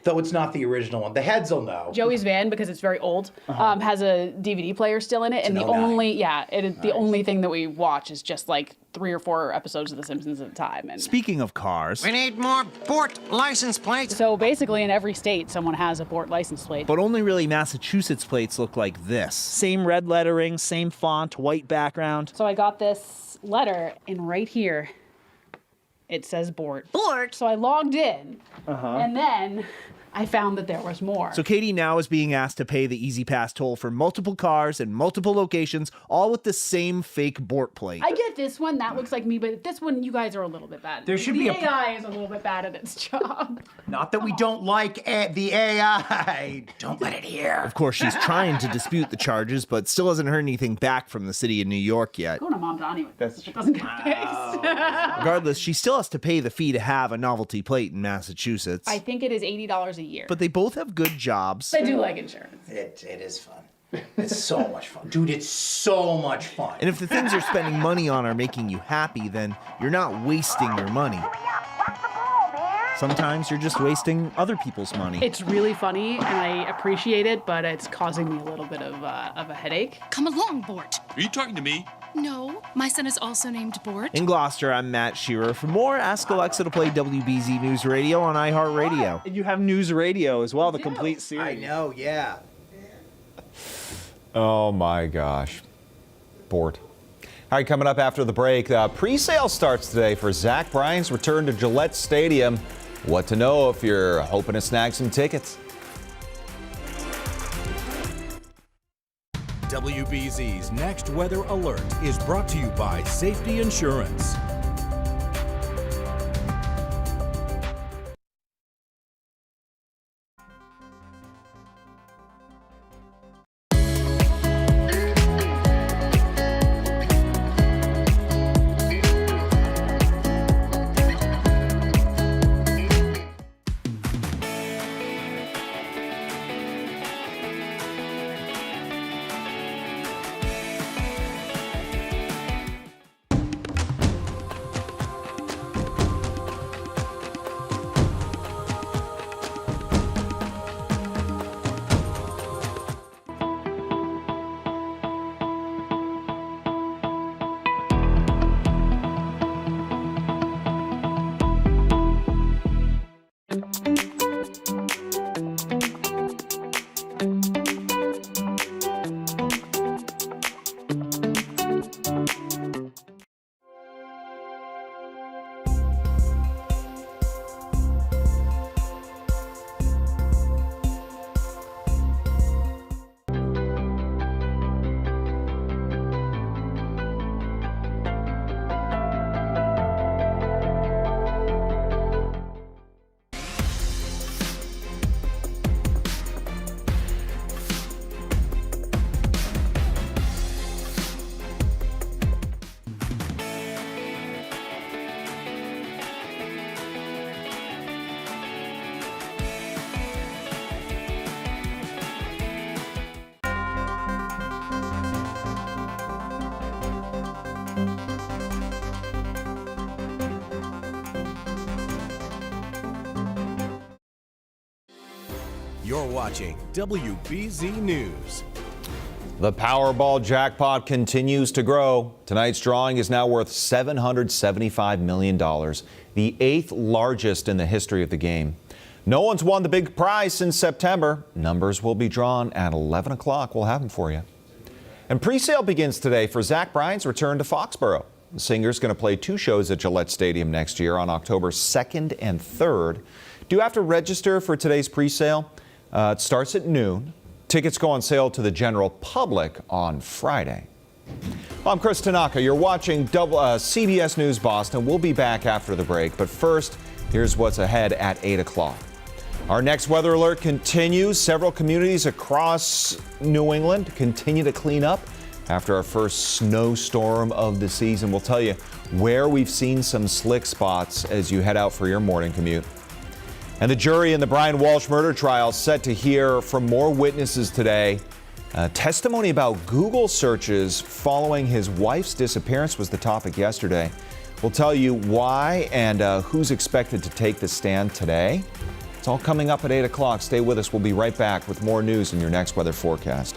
Though it's not the original one. The heads will know. Joey's van, because it's very old, has a DVD player still in it, and the only thing that we watch is just like 3 or 4 episodes of The Simpsons at a time. And speaking of cars, we need more Bort license plates. So basically, in every state, someone has a Bort license plate. but only really Massachusetts plates look like this. Same red lettering, same font, white background. So I got this letter, and right here, it says Bort. Bort? So I logged in, and then I found that there was more. So Katie now is being asked to pay the Easy Pass toll for multiple cars and multiple locations, all with the same fake Bort plate. I get this one, that looks like me, but this one, you guys are a little bit bad. There should the be AI is a little bit bad at its job. Not that we don't like the AI. Don't let it hear. Of course, she's trying to dispute the charges, but still hasn't heard anything back from the city of New York yet. Go to Mom's anyway. If it doesn't get fixed. Regardless, she still has to pay the fee to have a novelty plate in Massachusetts. I think it is $80 a year. But they both have good jobs. I do like insurance. It is fun. It's so much fun. Dude, it's so much fun. And if the things you're spending money on are making you happy, then you're not wasting your money. Sometimes you're just wasting other people's money. It's really funny, and I appreciate it, but it's causing me a little bit of a headache. Come along, Bort. Are you talking to me? No, my son is also named Bort. In Gloucester, I'm Matt Shearer. For more, ask Alexa to play WBZ News Radio on iHeartRadio. And you have News Radio as well, the complete series. I know, yeah. Oh my gosh. Bort. All right, coming up after the break, pre-sale starts today for Zach Bryan's return to Gillette Stadium. What to know if you're hoping to snag some tickets. WBZ's Next Weather Alert is brought to you by Safety Insurance. You're watching WBZ News. The Powerball jackpot continues to grow. Tonight's drawing is now worth $775 million, the 8th largest in the history of the game. No one's won the big prize since September. Numbers will be drawn at 11 o'clock. We'll have them for you. And pre-sale begins today for Zach Bryan's return to Foxborough. The singer's going to play 2 shows at Gillette Stadium next year on October 2nd and 3rd. Do you have to register for today's pre-sale? It starts at noon. Tickets go on sale to the general public on Friday. Well, I'm Chris Tanaka. You're watching CBS News Boston. We'll be back after the break. But first, here's what's ahead at 8 o'clock. Our next weather alert continues. Several communities across New England continue to clean up after our first snowstorm of the season. We'll tell you where we've seen some slick spots as you head out for your morning commute. And the jury in the Brian Walsh murder trial is set to hear from more witnesses today. Testimony about Google searches following his wife's disappearance was the topic yesterday. We'll tell you why and who's expected to take the stand today. It's all coming up at 8 o'clock. Stay with us. We'll be right back with more news in your next weather forecast.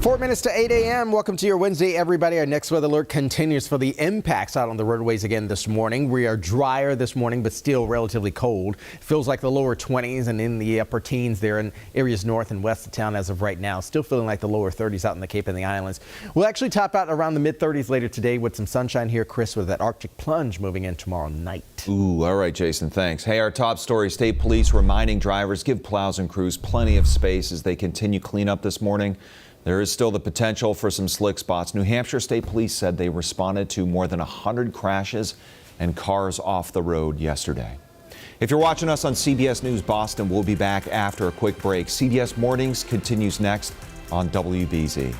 Four minutes to 8 a.m. Welcome to your Wednesday, everybody. Our next weather alert continues for the impacts out on the roadways again this morning. We are drier this morning, but still relatively cold. Feels like the lower 20s and in the upper teens there in areas north and west of town as of right now. Still feeling like the lower 30s out in the Cape and the Islands. We'll actually top out around the mid 30s later today with some sunshine here, Chris, with that Arctic plunge moving in tomorrow night. Ooh, all right, Jason, thanks. Hey, our top story, state police reminding drivers give plows and crews plenty of space as they continue cleanup this morning. There is still the potential for some slick spots. New Hampshire State Police said they responded to more than 100 crashes and cars off the road yesterday. If you're watching us on CBS News Boston, we'll be back after a quick break. CBS Mornings continues next on WBZ.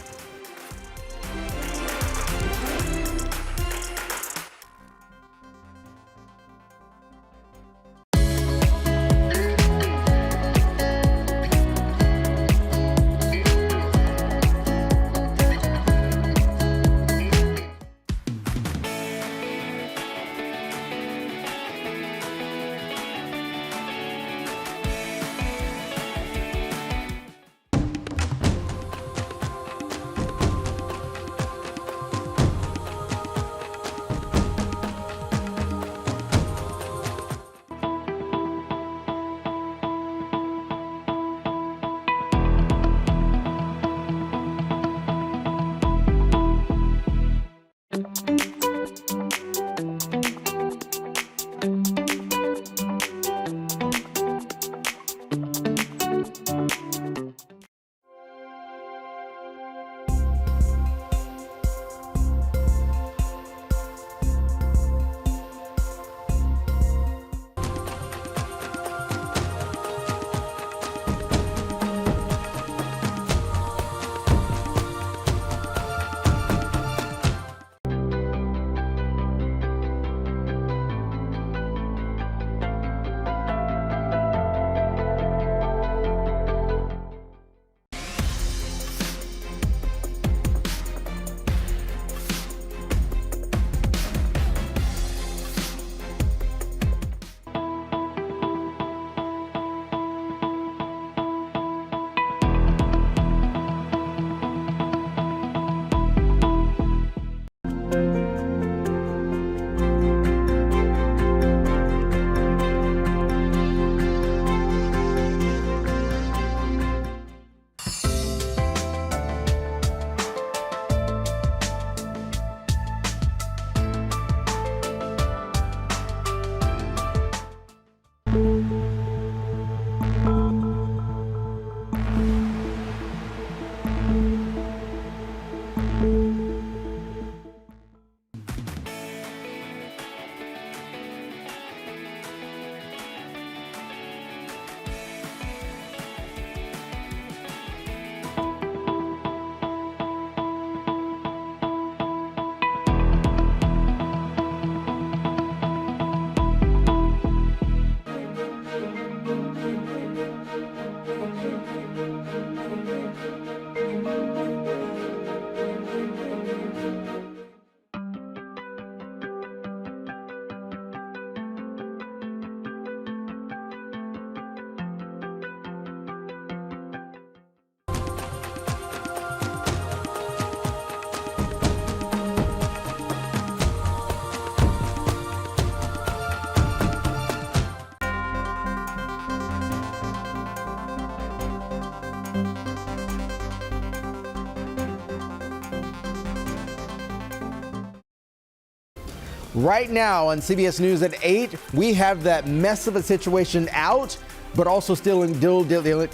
Right now on CBS News at 8, we have that mess of a situation out, but also still dealing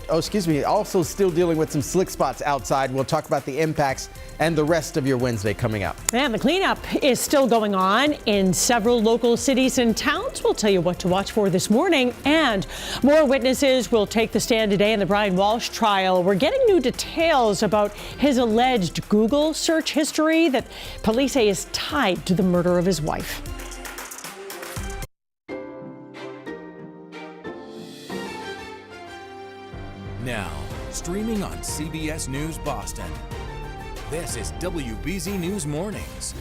with some slick spots outside. We'll talk about the impacts and the rest of your Wednesday coming up. And the cleanup is still going on in several local cities and towns. We'll tell you what to watch for this morning. And more witnesses will take the stand today in the Brian Walsh trial. We're getting new details about his alleged Google search history that police say is tied to the murder of his wife. Now, streaming on CBS News Boston. This is WBZ News Mornings.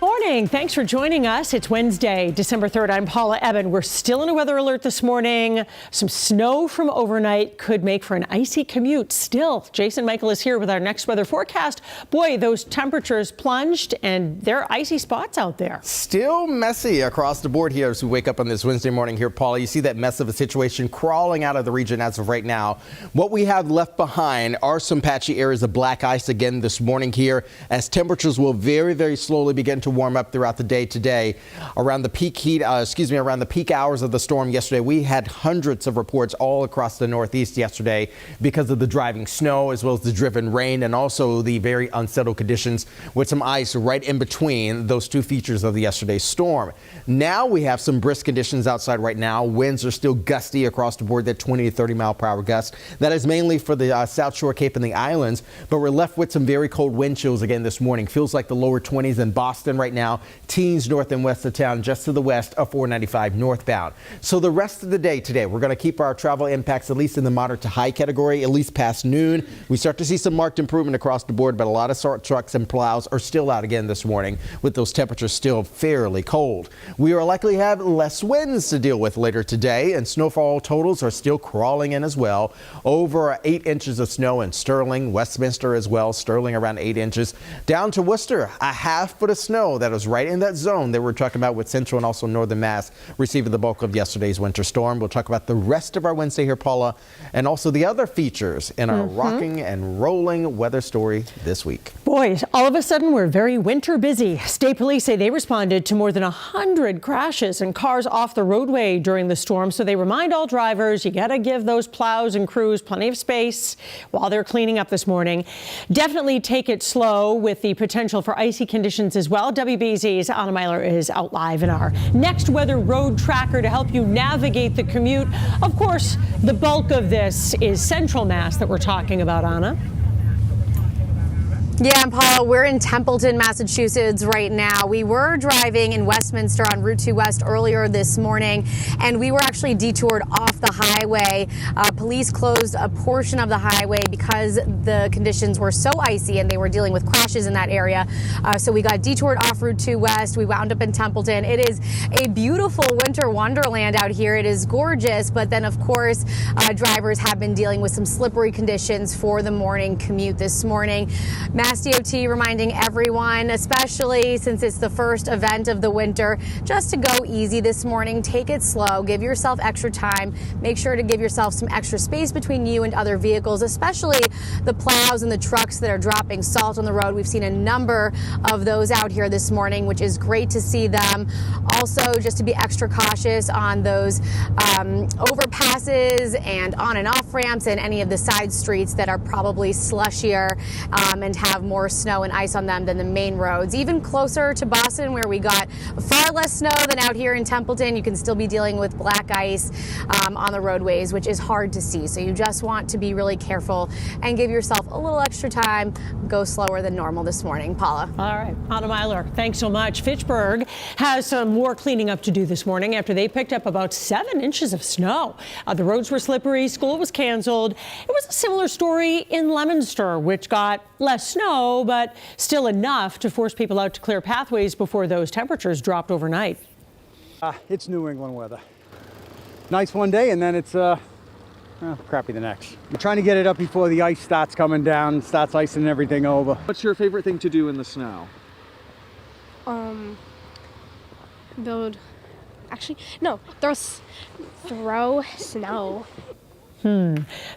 Morning. Thanks for joining us. It's Wednesday, December 3rd. I'm Paula Eben. We're still in a weather alert this morning. Some snow from overnight could make for an icy commute. Still, Jason Michael is here with our next weather forecast. Boy, those temperatures plunged and there are icy spots out there. Still messy across the board here as we wake up on this Wednesday morning here, Paula. You see that mess of a situation crawling out of the region as of right now. What we have left behind are some patchy areas of black ice again this morning here as temperatures will very, very slowly begin to warm up throughout the day today. Around the peak hours of the storm yesterday, we had hundreds of reports all across the Northeast yesterday because of the driving snow as well as the driven rain and also the very unsettled conditions with some ice right in between those two features of yesterday's storm. Now we have some brisk conditions outside right now. Winds are still gusty across the board, that 20 to 30 mile per hour gust. That is mainly for the South Shore, Cape and the islands, but we're left with some very cold wind chills again this morning. Feels like the lower 20s in Boston right now. Teens north and west of town, just to the west of 495 northbound. So the rest of the day today, we're going to keep our travel impacts at least in the moderate to high category, at least past noon. We start to see some marked improvement across the board, but a lot of sort trucks and plows are still out again this morning with those temperatures still fairly cold. We are likely to have less winds to deal with later today, and snowfall totals are still crawling in as well. Over 8 inches of snow in Sterling, Westminster as well. Sterling around 8 inches. Down to Worcester, a half foot of snow that is right in that zone that we're talking about with central and also northern Mass receiving the bulk of yesterday's winter storm. We'll talk about the rest of our Wednesday here, Paula, and also the other features in our rocking and rolling weather story this week. Boy, all of a sudden we're very winter busy. State police say they responded to more than 100 crashes and cars off the roadway during the storm. So they remind all drivers, you got to give those plows and crews plenty of space while they're cleaning up this morning. Definitely take it slow with the potential for icy conditions as well. WBZ's Anna Myler is out live in our next weather road tracker to help you navigate the commute. Of course, the bulk of this is Central Mass that we're talking about, Anna. Yeah, and Paula, we're in Templeton, Massachusetts right now. We were driving in Westminster on Route 2 West earlier this morning, and we were actually detoured off the highway. Police closed a portion of the highway because the conditions were so icy and they were dealing with crashes in that area. So we got detoured off Route 2 West. We wound up in Templeton. It is a beautiful winter wonderland out here. It is gorgeous, but then of course, drivers have been dealing with some slippery conditions for the morning commute this morning. Mass DOT reminding everyone, especially since it's the first event of the winter, just to go easy this morning. Take it slow. Give yourself extra time. Make sure to give yourself some extra space between you and other vehicles, especially the plows and the trucks that are dropping salt on the road. We've seen a number of those out here this morning, which is great to see them. Also, just to be extra cautious on those overpasses and on and off ramps and any of the side streets that are probably slushier and have more snow and ice on them than the main roads. Even closer to Boston, where we got far less snow than out here in Templeton, you can still be dealing with black ice on the roadways, which is hard to see. So you just want to be really careful and give yourself a little extra time. Go slower than normal this morning. Paula. All right, Anna Myler, thanks so much. Fitchburg has some more cleaning up to do this morning after they picked up about 7 inches of snow. The roads were slippery, school was canceled. It was a similar story in Leominster, which got less snow, but still enough to force people out to clear pathways before those temperatures dropped overnight. It's New England weather. Nice one day, and then it's crappy the next. We're trying to get it up before the ice starts coming down, starts icing everything over. What's your favorite thing to do in the snow? Throw snow.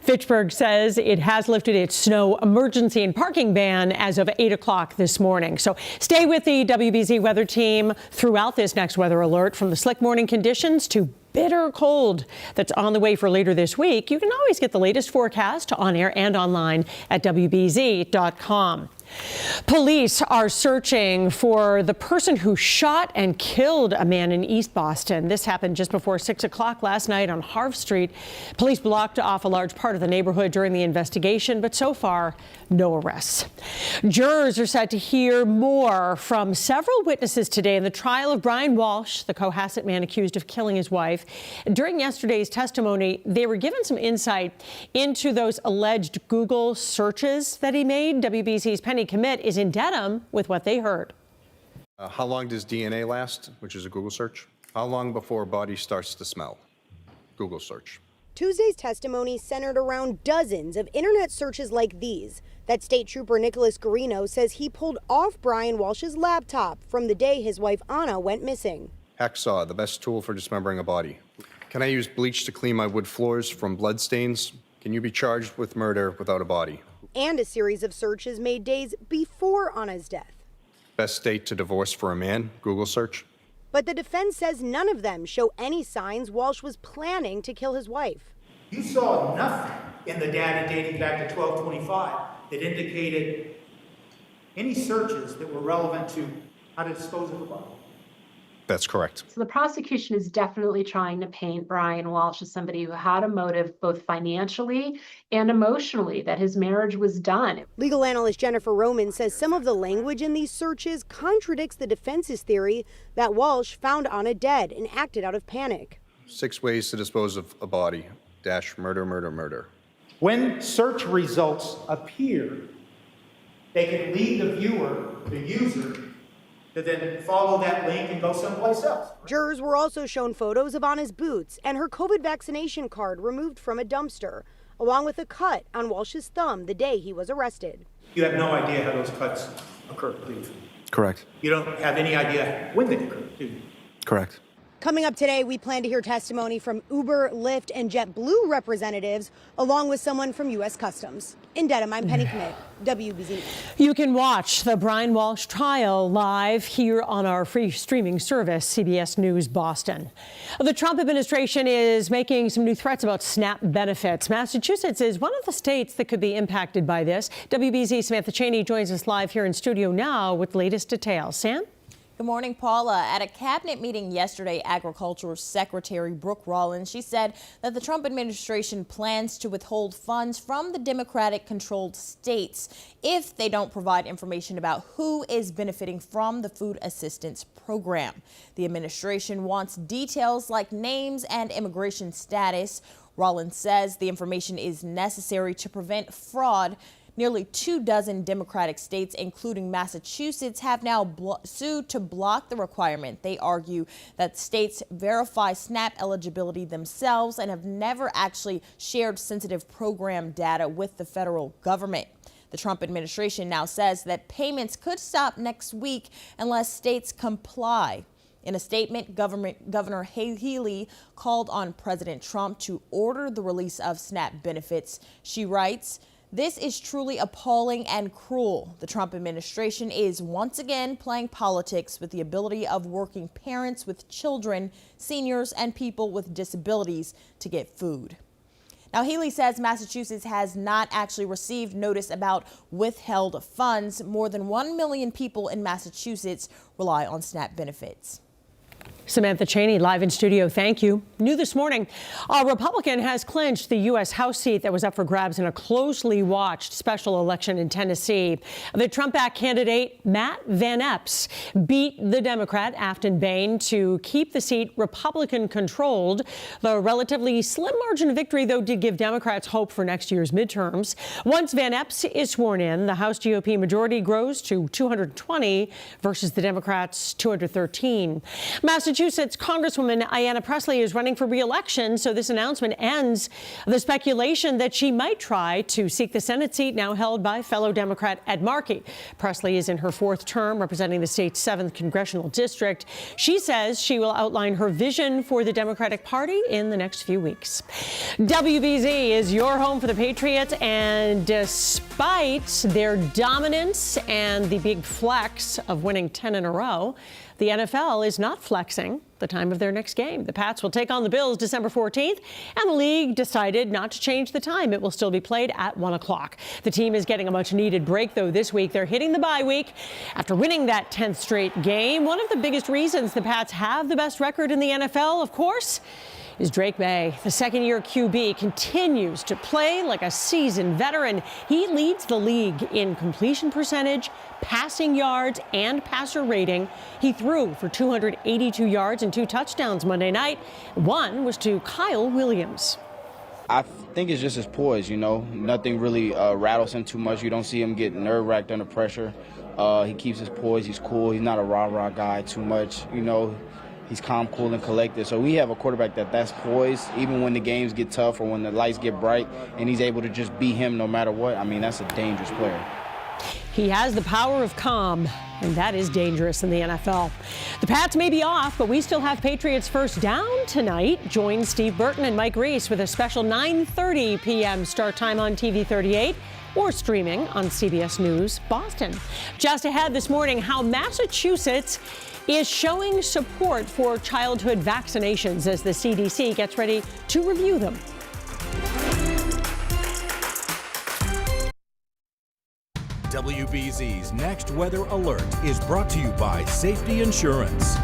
Fitchburg says it has lifted its snow emergency and parking ban as of 8 o'clock this morning. So stay with the WBZ weather team throughout this next weather alert, from the slick morning conditions to bitter cold that's on the way for later this week. You can always get the latest forecast on air and online at WBZ.com. Police are searching for the person who shot and killed a man in East Boston. This happened just before 6 o'clock last night on Harv Street. Police blocked off a large part of the neighborhood during the investigation, but so far, no arrests. Jurors are set to hear more from several witnesses today in the trial of Brian Walsh, the Cohasset man accused of killing his wife. During yesterday's testimony, they were given some insight into those alleged Google searches that he made. WBZ's Penny Commit is in Dedham with what they heard. How long does DNA last, which is a Google search? How long before a body starts to smell? Google search. Tuesday's testimony centered around dozens of internet searches like these that State Trooper Nicholas Garino says he pulled off Brian Walsh's laptop from the day his wife Anna went missing. Hacksaw, the best tool for dismembering a body. Can I use bleach to clean my wood floors from blood stains? Can you be charged with murder without a body? And a series of searches made days before Anna's death. Best date to divorce for a man? Google search. But the defense says none of them show any signs Walsh was planning to kill his wife. You saw nothing in the data dating back to 12/25 that indicated any searches that were relevant to how to dispose of the body. That's correct. So the prosecution is definitely trying to paint Brian Walsh as somebody who had a motive both financially and emotionally, that his marriage was done. Legal analyst Jennifer Roman says some of the language in these searches contradicts the defense's theory that Walsh found Anna dead and acted out of panic. 6 ways to dispose of a body. Dash murder, murder, murder. When search results appear, they can lead the viewer, the user, to then follow that link and go someplace else. Jurors were also shown photos of Anna's boots and her COVID vaccination card removed from a dumpster, along with a cut on Walsh's thumb the day he was arrested. You have no idea how those cuts occurred, do you? Correct. You don't have any idea when they occurred, do you? Correct. Coming up today, we plan to hear testimony from Uber, Lyft, and JetBlue representatives, along with someone from U.S. Customs. In Dedham, I'm Penny Commit, WBZ. You can watch the Brian Walsh trial live here on our free streaming service, CBS News Boston. The Trump administration is making some new threats about SNAP benefits. Massachusetts is one of the states that could be impacted by this. WBZ's Samantha Cheney joins us live here in studio now with the latest details. Sam? Good morning, Paula. At a cabinet meeting yesterday, Agriculture Secretary Brooke Rollins, she said that the Trump administration plans to withhold funds from the Democratic-controlled states if they don't provide information about who is benefiting from the food assistance program. The administration wants details like names and immigration status. Rollins says the information is necessary to prevent fraud. Nearly 24 Democratic states, including Massachusetts, have now sued to block the requirement. They argue that states verify SNAP eligibility themselves and have never actually shared sensitive program data with the federal government. The Trump administration now says that payments could stop next week unless states comply. In a statement, Governor Healy called on President Trump to order the release of SNAP benefits. She writes, "This is truly appalling and cruel. The Trump administration is once again playing politics with the ability of working parents with children, seniors, and people with disabilities to get food." Now, Healy says Massachusetts has not actually received notice about withheld funds. More than 1 million people in Massachusetts rely on SNAP benefits. Samantha Cheney live in studio. Thank you. New this morning, a Republican has clinched the U.S. House seat that was up for grabs in a closely watched special election in Tennessee. The Trump-backed candidate Matt Van Epps beat the Democrat Afton Bain to keep the seat Republican-controlled. The relatively slim margin of victory, though, did give Democrats hope for next year's midterms. Once Van Epps is sworn in, the House GOP majority grows to 220 versus the Democrats' 213. Massachusetts Massachusetts Congresswoman Ayanna Pressley is running for re-election, so this announcement ends the speculation that she might try to seek the Senate seat now held by fellow Democrat Ed Markey. Pressley is in her 4th term representing the state's 7th congressional district. She says she will outline her vision for the Democratic Party in the next few weeks. WBZ is your home for the Patriots, and despite their dominance and the big flex of winning 10 in a row, the NFL is not flexing the time of their next game. The Pats will take on the Bills December 14th, and the league decided not to change the time. It will still be played at 1 o'clock. The team is getting a much-needed break, though, this week. They're hitting the bye week after winning that 10th straight game. One of the biggest reasons the Pats have the best record in the NFL, of course, is Drake May. The second-year QB continues to play like a seasoned veteran. He leads the league in completion percentage, passing yards, and passer rating. He threw for 282 yards and 2 touchdowns Monday night. One was to Kyle Williams. I think it's just his poise, you know. Nothing really rattles him too much. You don't see him get nerve-wracked under pressure. He keeps his poise. He's cool. He's not a rah-rah guy too much, you know. He's calm, cool, and collected. So we have a quarterback that's poised, even when the games get tough or when the lights get bright, and he's able to just be him no matter what. I mean, that's a dangerous player. He has the power of calm, and that is dangerous in the NFL. The Pats may be off, but we still have Patriots First Down tonight. Join Steve Burton and Mike Reese with a special 9:30 p.m. start time on TV 38 or streaming on CBS News Boston. Just ahead this morning, how Massachusetts is showing support for childhood vaccinations as the CDC gets ready to review them. WBZ's next weather alert is brought to you by Safety Insurance.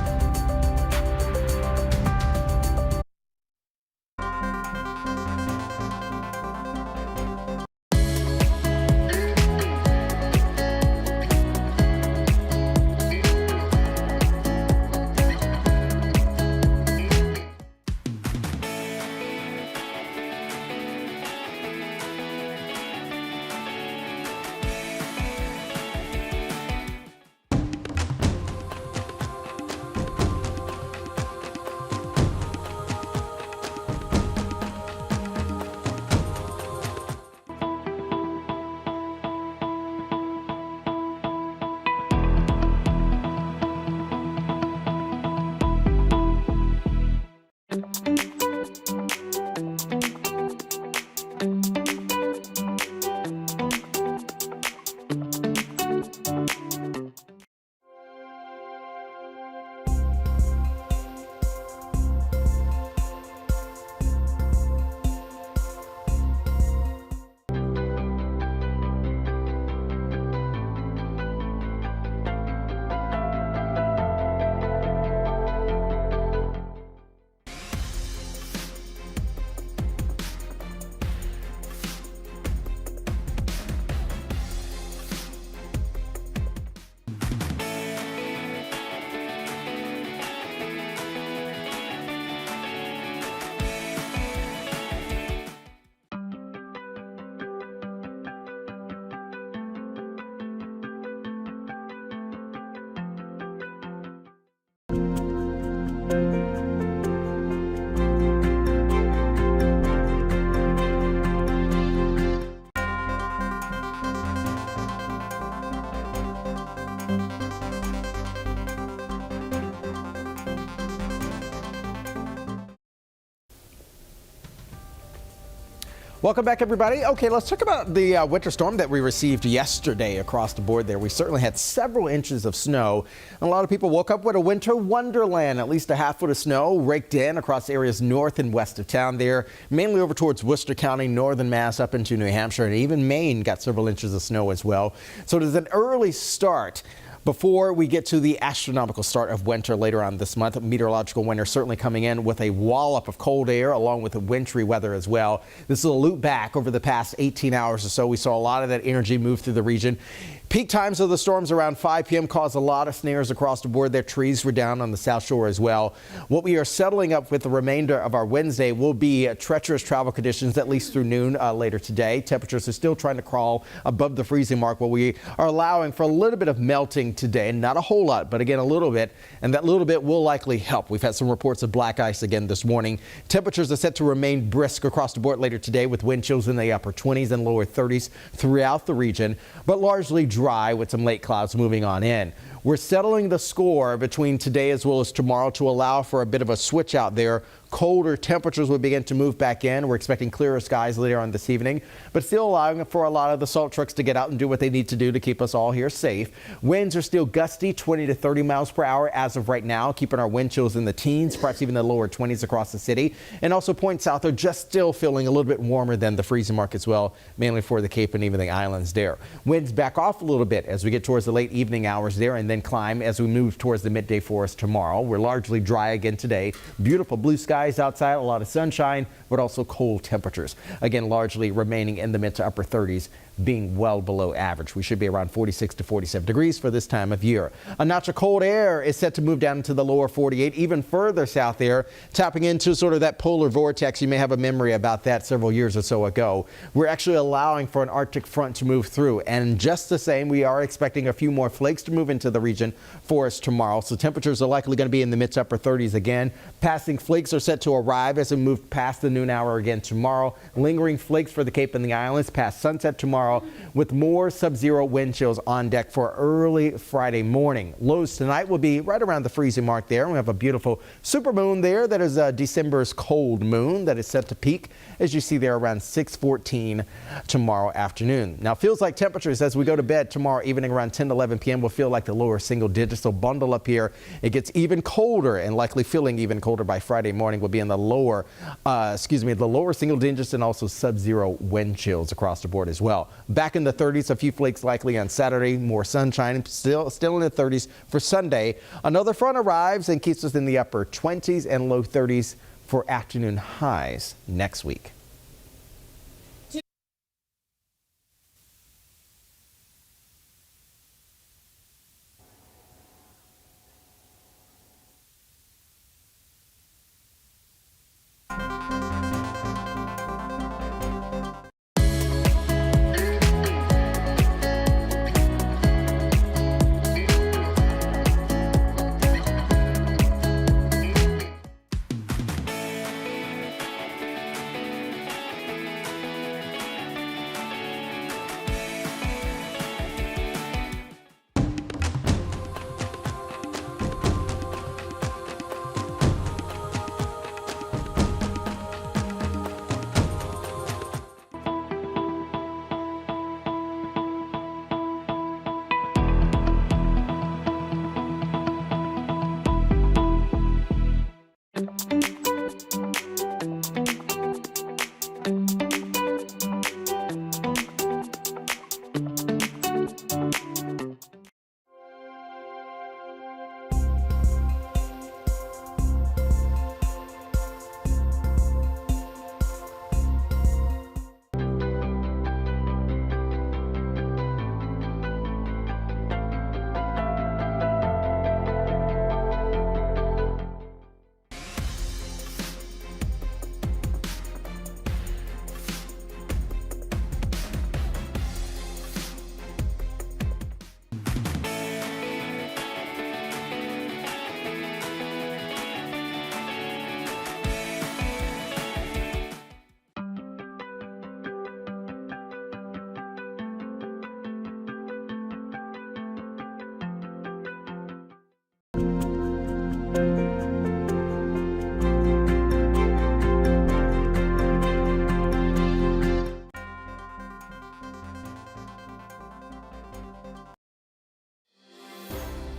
Welcome back, everybody. Okay, let's talk about the winter storm that we received yesterday across the board there. We certainly had several inches of snow. And a lot of people woke up with a winter wonderland. At least a half foot of snow raked in across areas north and west of town there, mainly over towards Worcester County, northern Mass, up into New Hampshire, and even Maine got several inches of snow as well. So it is an early start. Before we get to the astronomical start of winter later on this month, meteorological winter certainly coming in with a wallop of cold air along with the wintry weather as well. This is a loop back over the past 18 hours or so. We saw a lot of that energy move through the region. Peak times of the storms around 5 p.m. caused a lot of snares across the board. Their trees were down on the South Shore as well. What we are settling up with the remainder of our Wednesday will be treacherous travel conditions at least through noon later today. Temperatures are still trying to crawl above the freezing mark, while we are allowing for a little bit of melting today. Not a whole lot, but again, a little bit, and that little bit will likely help. We've had some reports of black ice again this morning. Temperatures are set to remain brisk across the board later today, with wind chills in the upper 20s and lower 30s throughout the region, but largely dry with some late clouds moving on in. We're settling the score between today as well as tomorrow to allow for a bit of a switch out there. Colder temperatures will begin to move back in. We're expecting clearer skies later on this evening, but still allowing for a lot of the salt trucks to get out and do what they need to do to keep us all here safe. Winds are still gusty, 20 to 30 miles per hour as of right now, keeping our wind chills in the teens, perhaps even the lower 20s across the city. And also points south are just still feeling a little bit warmer than the freezing mark as well, mainly for the Cape and even the islands there. Winds back off a little bit as we get towards the late evening hours there, and then climb as we move towards the midday for us tomorrow. We're largely dry again today. Beautiful blue skies outside, a lot of sunshine, but also cold temperatures. Again, largely remaining in the mid to upper 30s, being well below average. We should be around 46 to 47 degrees for this time of year. A notch of cold air is set to move down into the lower 48, even further south there, tapping into sort of that polar vortex. You may have a memory about that several years or so ago. We're actually allowing for an Arctic front to move through, and just the same, we are expecting a few more flakes to move into the region for us tomorrow. So temperatures are likely going to be in the mid to upper 30s again. Passing flakes are set to arrive as we move past the noon hour again tomorrow. Lingering flakes for the Cape and the islands past sunset tomorrow, with more sub-zero wind chills on deck for early Friday morning. Lows tonight will be right around the freezing mark there. We have a beautiful supermoon there. That is December's cold moon that is set to peak, as you see there, around 6:14 tomorrow afternoon. Now, feels like temperatures as we go to bed tomorrow evening around 10 to 11 p.m. will feel like the lower single digits. So bundle up here. It gets even colder, and likely feeling even colder by Friday morning. Will be in the lower, the lower single digits, and also sub-zero wind chills across the board as well. Back in the 30s, a few flakes likely on Saturday, more sunshine, still in the 30s for Sunday. Another front arrives and keeps us in the upper 20s and low 30s for afternoon highs next week.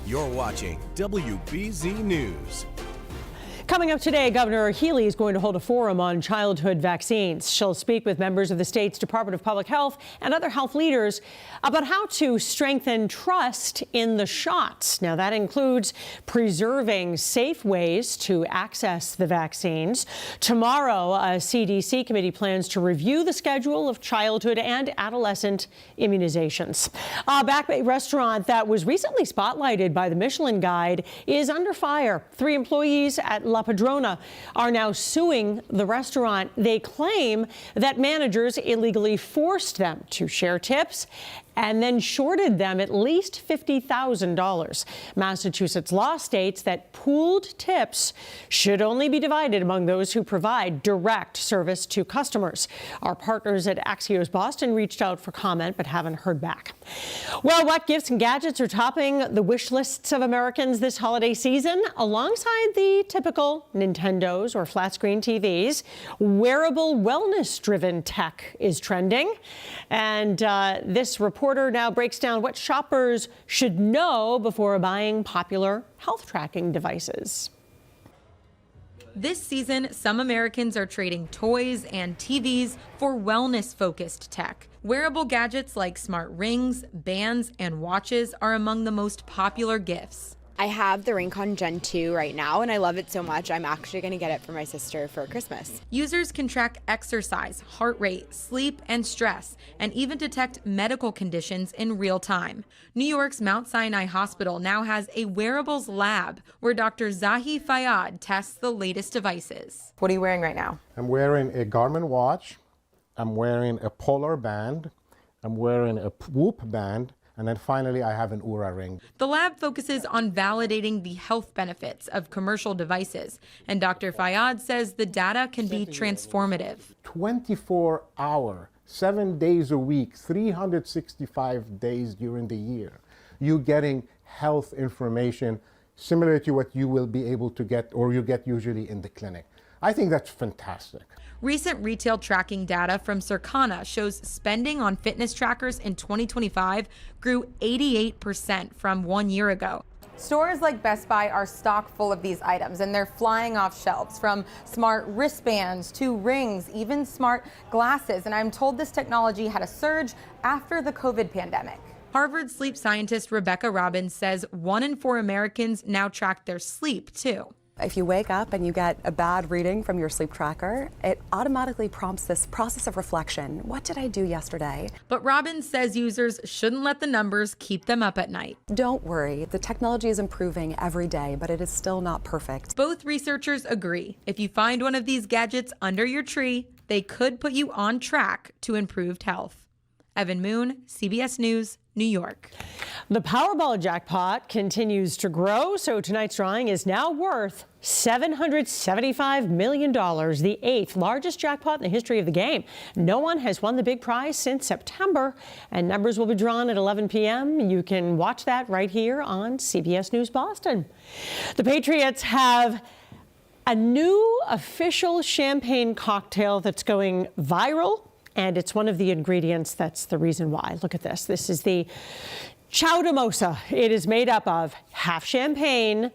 You're watching WBZ News. Coming up today, Governor Healy is going to hold a forum on childhood vaccines. She'll speak with members of the state's Department of Public Health and other health leaders about how to strengthen trust in the shots. Now, that includes preserving safe ways to access the vaccines. Tomorrow, a CDC committee plans to review the schedule of childhood and adolescent immunizations. A Back Bay restaurant that was recently spotlighted by the Michelin Guide is under fire. 3 employees at La Padrona are now suing the restaurant. They claim that managers illegally forced them to share tips and then shorted them at least $50,000. Massachusetts law states that pooled tips should only be divided among those who provide direct service to customers. Our partners at Axios Boston reached out for comment but haven't heard back. Well, what gifts and gadgets are topping the wish lists of Americans this holiday season? Alongside the typical Nintendos or flat screen TVs, wearable wellness-driven tech is trending. And this reporter now breaks down what shoppers should know before buying popular health tracking devices. This season, some Americans are trading toys and TVs for wellness-focused tech. Wearable gadgets like smart rings, bands, and watches are among the most popular gifts. I have the Ringcon Gen 2 right now, and I love it so much. I'm actually going to get it for my sister for Christmas. Users can track exercise, heart rate, sleep, and stress, and even detect medical conditions in real time. New York's Mount Sinai Hospital now has a wearables lab where Dr. Zahi Fayyad tests the latest devices. What are you wearing right now? I'm wearing a Garmin watch. I'm wearing a Polar band. I'm wearing a Whoop band. And then finally, I have an Oura ring. The lab focuses on validating the health benefits of commercial devices. And Dr. Fayyad says the data can be transformative. 24-hour, 7 days a week, 365 days during the year. You're getting health information similar to what you will be able to get or you get usually in the clinic. I think that's fantastic. Recent retail tracking data from Circana shows spending on fitness trackers in 2025 grew 88% from 1 year ago. Stores like Best Buy are stocked full of these items, and they're flying off shelves, from smart wristbands to rings, even smart glasses. And I'm told this technology had a surge after the COVID pandemic. Harvard sleep scientist Rebecca Robbins says 1 in 4 Americans now track their sleep, too. If you wake up and you get a bad reading from your sleep tracker, it automatically prompts this process of reflection. What did I do yesterday? But Robbins says users shouldn't let the numbers keep them up at night. Don't worry, the technology is improving every day, but it is still not perfect. Both researchers agree. If you find one of these gadgets under your tree, they could put you on track to improved health. Evan Moon, CBS News, New York. The Powerball jackpot continues to grow, so tonight's drawing is now worth $775 million, the 8th largest jackpot in the history of the game. No one has won the big prize since September, and numbers will be drawn at 11 p.m. You can watch that right here on CBS News Boston. The Patriots have a new official champagne cocktail that's going viral, and it's one of the ingredients that's the reason why. Look at this. This is the Chowdamosa. It is made up of half champagne,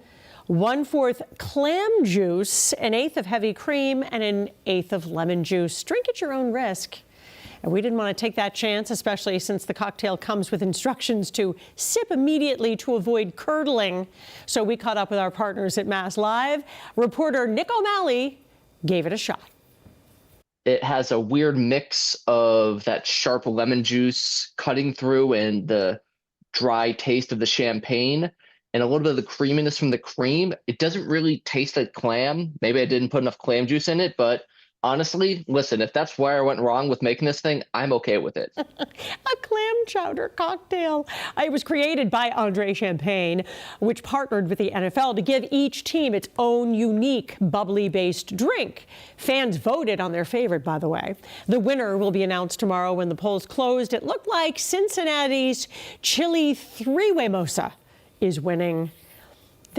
1/4 clam juice, 1/8 of heavy cream, and 1/8 of lemon juice. Drink at your own risk. And we didn't want to take that chance, especially since the cocktail comes with instructions to sip immediately to avoid curdling. So we caught up with our partners at Mass Live. Reporter Nick O'Malley gave it a shot. It has a weird mix of that sharp lemon juice cutting through and the dry taste of the champagne and a little bit of the creaminess from the cream. It doesn't really taste like clam. Maybe I didn't put enough clam juice in it, but honestly, listen, if that's where I went wrong with making this thing, I'm okay with it. A clam chowder cocktail. It was created by Andre Champagne, which partnered with the NFL to give each team its own unique bubbly-based drink. Fans voted on their favorite, by the way. The winner will be announced tomorrow when the polls closed. It looked like Cincinnati's Chili Three-Way Mosa is winning.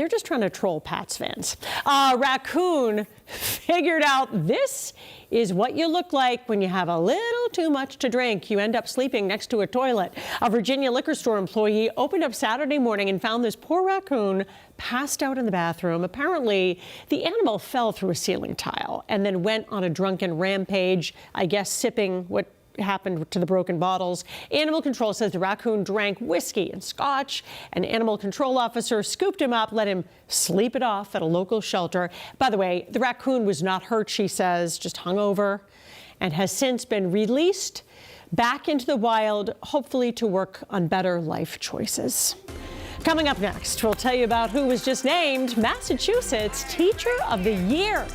They're just trying to troll Pats fans. A raccoon figured out this is what you look like when you have a little too much to drink. You end up sleeping next to a toilet. A Virginia liquor store employee opened up Saturday morning and found this poor raccoon passed out in the bathroom. Apparently, the animal fell through a ceiling tile and then went on a drunken rampage, I guess sipping what happened to the broken bottles. Animal control says the raccoon drank whiskey and scotch. An animal control officer scooped him up, let him sleep it off at a local shelter. By the way, the raccoon was not hurt, she says, just hungover, and has since been released back into the wild, hopefully to work on better life choices. Coming up next, we'll tell you about who was just named Massachusetts Teacher of the Year.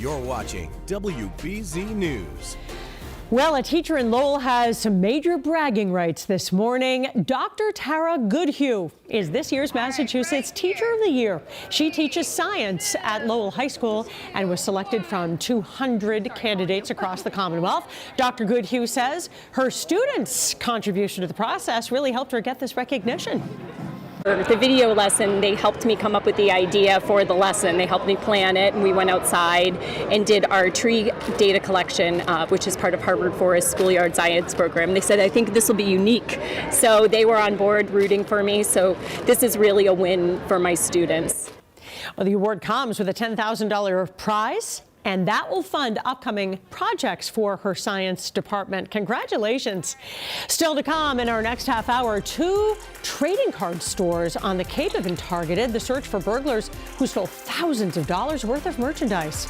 You're watching WBZ News. Well, a teacher in Lowell has some major bragging rights this morning. Dr. Tara Goodhue is this year's Massachusetts Teacher of the Year. She teaches science at Lowell High School and was selected from 200 candidates across the Commonwealth. Dr. Goodhue says her students' contribution to the process really helped her get this recognition. The video lesson, they helped me come up with the idea for the lesson. They helped me plan it, and we went outside and did our tree data collection, which is part of Harvard Forest Schoolyard Science program. They said, I think this will be unique. So they were on board rooting for me. So this is really a win for my students. Well, the award comes with a $10,000 prize, and that will fund upcoming projects for her science department. Congratulations. Still to come in our next half hour, 2 trading card stores on the Cape have been targeted. The search for burglars who stole thousands of dollars worth of merchandise.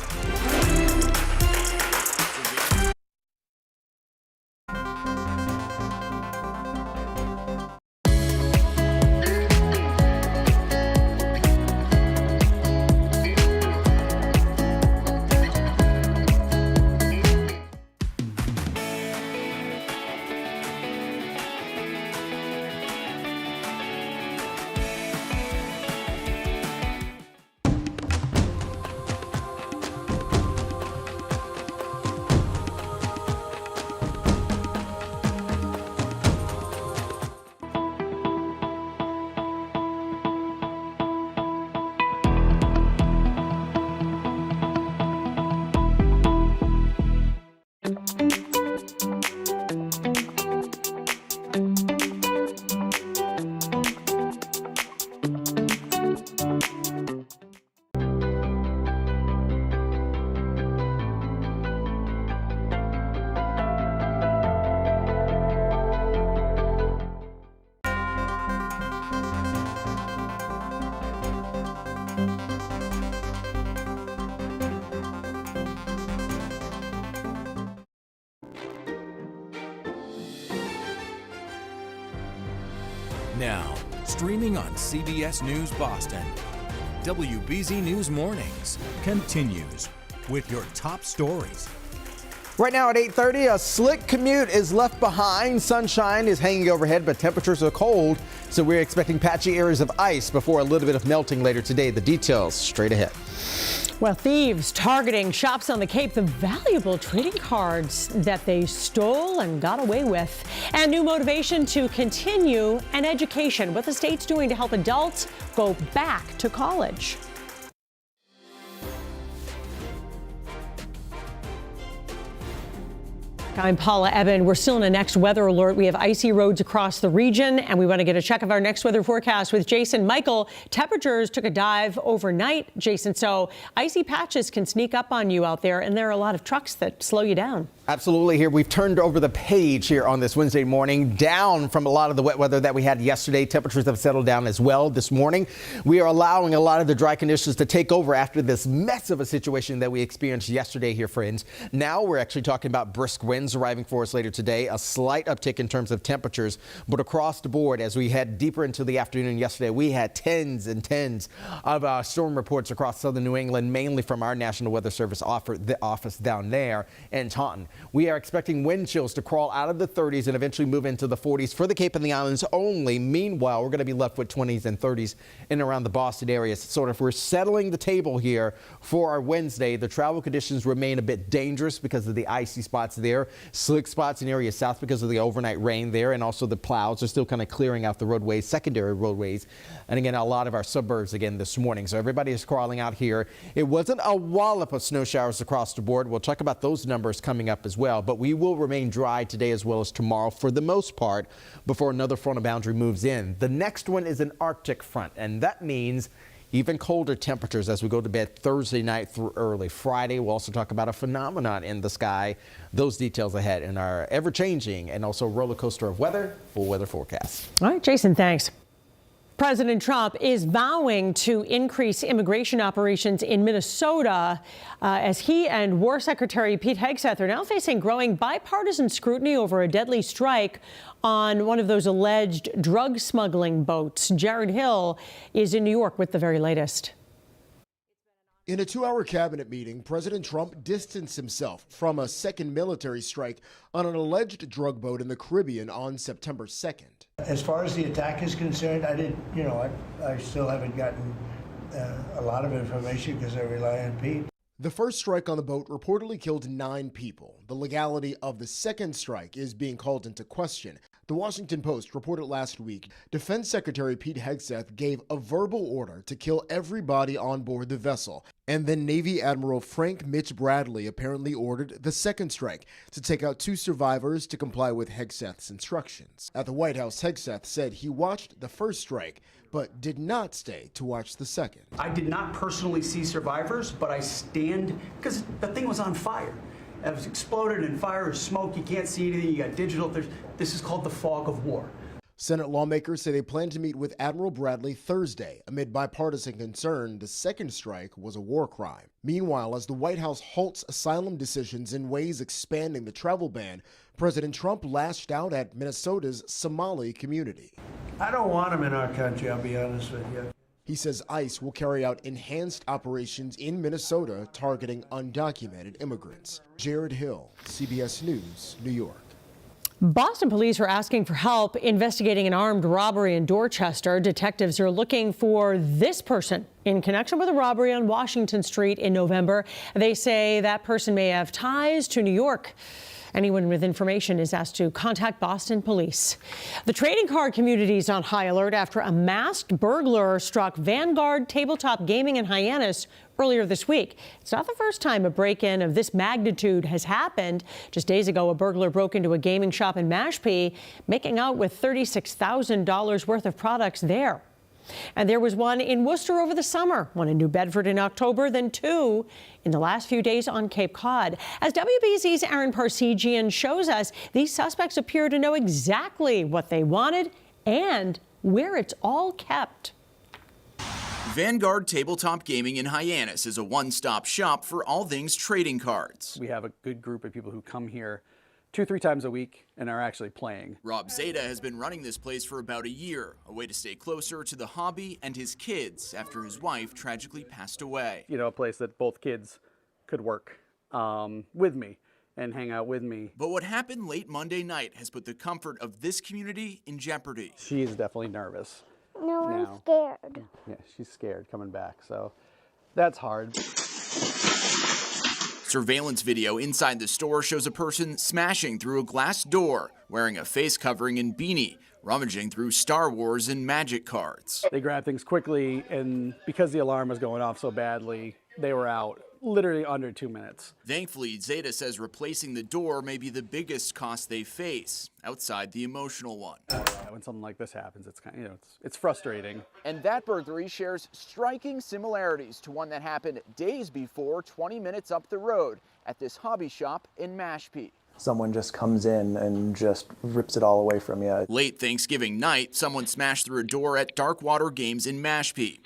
Now, streaming on CBS News Boston, WBZ News Mornings continues with your top stories. Right now at 8:30, a slick commute is left behind. Sunshine is hanging overhead, but temperatures are cold, so we're expecting patchy areas of ice before a little bit of melting later today. The details straight ahead. Well, thieves targeting shops on the Cape, the valuable trading cards that they stole and got away with. And new motivation to continue an education. What the state's doing to help adults go back to college. I'm Paula Eben. We're still in a next weather alert. We have icy roads across the region, and we want to get a check of our next weather forecast with Jason. Michael, temperatures took a dive overnight, Jason, so icy patches can sneak up on you out there, and there are a lot of trucks that slow you down. Absolutely. Here we've turned over the page here on this Wednesday morning, down from a lot of the wet weather that we had yesterday. Temperatures have settled down as well this morning. We are allowing a lot of the dry conditions to take over after this mess of a situation that we experienced yesterday here, friends. Now we're actually talking about brisk winds arriving for us later today, a slight uptick in terms of temperatures, but across the board as we head deeper into the afternoon yesterday, we had tens and tens of storm reports across southern New England, mainly from our National Weather Service office down there in Taunton. We are expecting wind chills to crawl out of the 30s and eventually move into the 40s for the Cape and the Islands only. Meanwhile, we're going to be left with 20s and 30s in around the Boston area. Sort of we're settling the table here for our Wednesday. The travel conditions remain a bit dangerous because of the icy spots there, slick spots in areas south because of the overnight rain there, and also the clouds are still kind of clearing out the roadways, secondary roadways, and again a lot of our suburbs again this morning. So everybody is crawling out here. It wasn't a wallop of snow showers across the board. We'll talk about those numbers coming up as well, but we will remain dry today as well as tomorrow for the most part before another frontal boundary moves in. The next one is an Arctic front, and that means even colder temperatures as we go to bed Thursday night through early Friday. We'll also talk about a phenomenon in the sky. Those details ahead in our ever-changing and also roller coaster of weather, full weather forecast. All right, Jason, thanks. President Trump is vowing to increase immigration operations in Minnesota as he and War Secretary Pete Hegseth are now facing growing bipartisan scrutiny over a deadly strike on one of those alleged drug smuggling boats. Jared Hill is in New York with the very latest. In a 2-hour cabinet meeting, President Trump distanced himself from a second military strike on an alleged drug boat in the Caribbean on September 2nd. As far as the attack is concerned, I still haven't gotten a lot of information because I rely on Pete. The first strike on the boat reportedly killed 9 people. The legality of the second strike is being called into question. The Washington Post reported last week, Defense Secretary Pete Hegseth gave a verbal order to kill everybody on board the vessel. And then Navy Admiral Frank Mitch Bradley apparently ordered the second strike to take out 2 survivors to comply with Hegseth's instructions. At the White House, Hegseth said he watched the first strike, but did not stay to watch the second. I did not personally see survivors, but I stand, because the thing was on fire. It was exploded and fire and smoke. You can't see anything. You got digital. This is called the fog of war. Senate lawmakers say they plan to meet with Admiral Bradley Thursday. Amid bipartisan concern, the second strike was a war crime. Meanwhile, as the White House halts asylum decisions in ways expanding the travel ban, President Trump lashed out at Minnesota's Somali community. I don't want them in our country, I'll be honest with you. He says ICE will carry out enhanced operations in Minnesota targeting undocumented immigrants. Jared Hill, CBS News, New York. Boston police are asking for help investigating an armed robbery in Dorchester. Detectives are looking for this person in connection with a robbery on Washington Street in November. They say that person may have ties to New York. Anyone with information is asked to contact Boston police. The trading card community is on high alert after a masked burglar struck Vanguard Tabletop Gaming in Hyannis earlier this week. It's not the first time a break-in of this magnitude has happened. Just days ago, a burglar broke into a gaming shop in Mashpee, making out with $36,000 worth of products there. And there was one in Worcester over the summer, one in New Bedford in October, then 2 in the last few days on Cape Cod. As WBZ's Aaron Parsegian shows us, these suspects appear to know exactly what they wanted and where it's all kept. Vanguard Tabletop Gaming in Hyannis is a one-stop shop for all things trading cards. We have a good group of people who come here 2-3 times a week and are actually playing. Rob Zeta has been running this place for about a year, a way to stay closer to the hobby and his kids after his wife tragically passed away. You know, a place that both kids could work with me and hang out with me. But what happened late Monday night has put the comfort of this community in jeopardy. She is definitely nervous. No, now. I'm scared. Yeah, she's scared coming back, so that's hard. Surveillance video inside the store shows a person smashing through a glass door, wearing a face covering and beanie, rummaging through Star Wars and Magic cards. They grabbed things quickly, and because the alarm was going off so badly, they were out literally under 2 minutes. Thankfully, Zeta says replacing the door may be the biggest cost they face, outside the emotional one. When something like this happens, it's kind of, it's frustrating. And that burglary shares striking similarities to one that happened days before, 20 minutes up the road at this hobby shop in Mashpee. Someone just comes in and just rips it all away from you. Late Thanksgiving night, someone smashed through a door at Darkwater Games in Mashpee.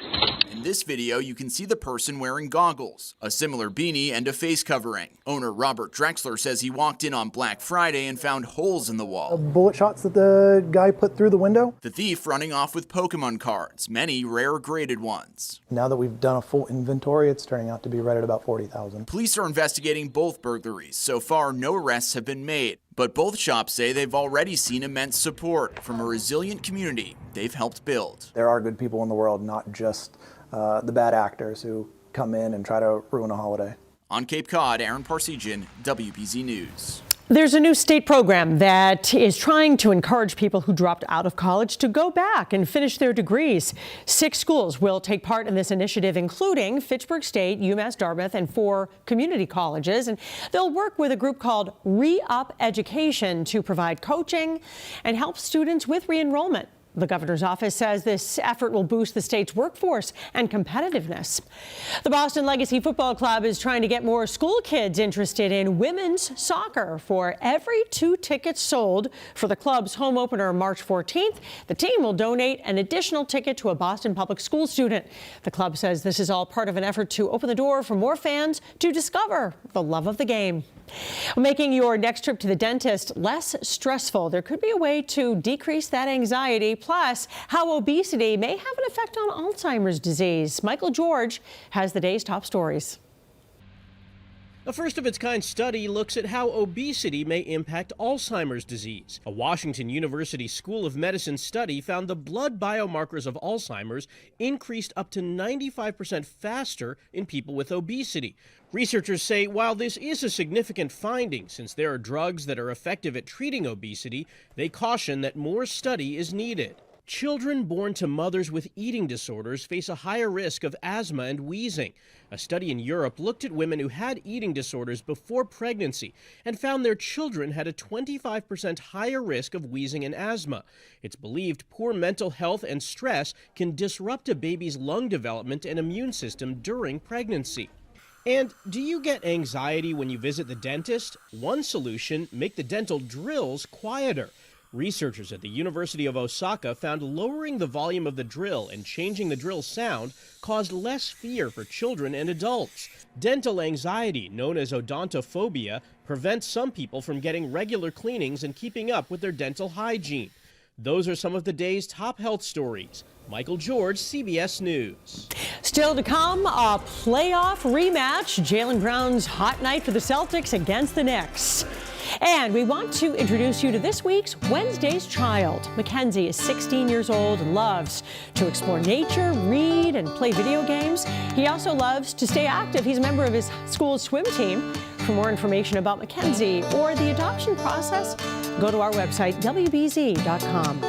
In this video, you can see the person wearing goggles, a similar beanie, and a face covering. Owner Robert Drexler says he walked in on Black Friday and found holes in the wall. Bullet shots that the guy put through the window. The thief running off with Pokemon cards, many rare graded ones. Now that we've done a full inventory, it's turning out to be right at about 40,000. Police are investigating both burglaries. So far, no arrests have been made. But both shops say they've already seen immense support from a resilient community they've helped build. There are good people in the world, not just the bad actors who come in and try to ruin a holiday. On Cape Cod, Aaron Parsegian, WBZ News. There's a new state program that is trying to encourage people who dropped out of college to go back and finish their degrees. 6 schools will take part in this initiative, including Fitchburg State, UMass Dartmouth, and 4 community colleges. And they'll work with a group called Re-Up Education to provide coaching and help students with re-enrollment. The governor's office says this effort will boost the state's workforce and competitiveness. The Boston Legacy Football Club is trying to get more school kids interested in women's soccer. For every 2 tickets sold for the club's home opener March 14th, the team will donate an additional ticket to a Boston public school student. The club says this is all part of an effort to open the door for more fans to discover the love of the game. Making your next trip to the dentist less stressful, there could be a way to decrease that anxiety. Plus, how obesity may have an effect on Alzheimer's disease. Michael George has the day's top stories. A first-of-its-kind study looks at how obesity may impact Alzheimer's disease. A Washington University School of Medicine study found the blood biomarkers of Alzheimer's increased up to 95% faster in people with obesity. Researchers say while this is a significant finding, since there are drugs that are effective at treating obesity, they caution that more study is needed. Children born to mothers with eating disorders face a higher risk of asthma and wheezing. A study in Europe looked at women who had eating disorders before pregnancy and found their children had a 25% higher risk of wheezing and asthma. It's believed poor mental health and stress can disrupt a baby's lung development and immune system during pregnancy. And do you get anxiety when you visit the dentist? One solution: make the dental drills quieter. Researchers at the University of Osaka found lowering the volume of the drill and changing the drill sound caused less fear for children and adults. Dental anxiety, known as odontophobia, prevents some people from getting regular cleanings and keeping up with their dental hygiene. Those are some of the day's top health stories. Michael George, CBS News. Still to come, a playoff rematch. Jaylen Brown's hot night for the Celtics against the Knicks. And we want to introduce you to this week's Wednesday's Child. Mackenzie is 16 years old and loves to explore nature, read, and play video games. He also loves to stay active. He's a member of his school's swim team. For more information about Mackenzie or the adoption process, go to our website, wbz.com.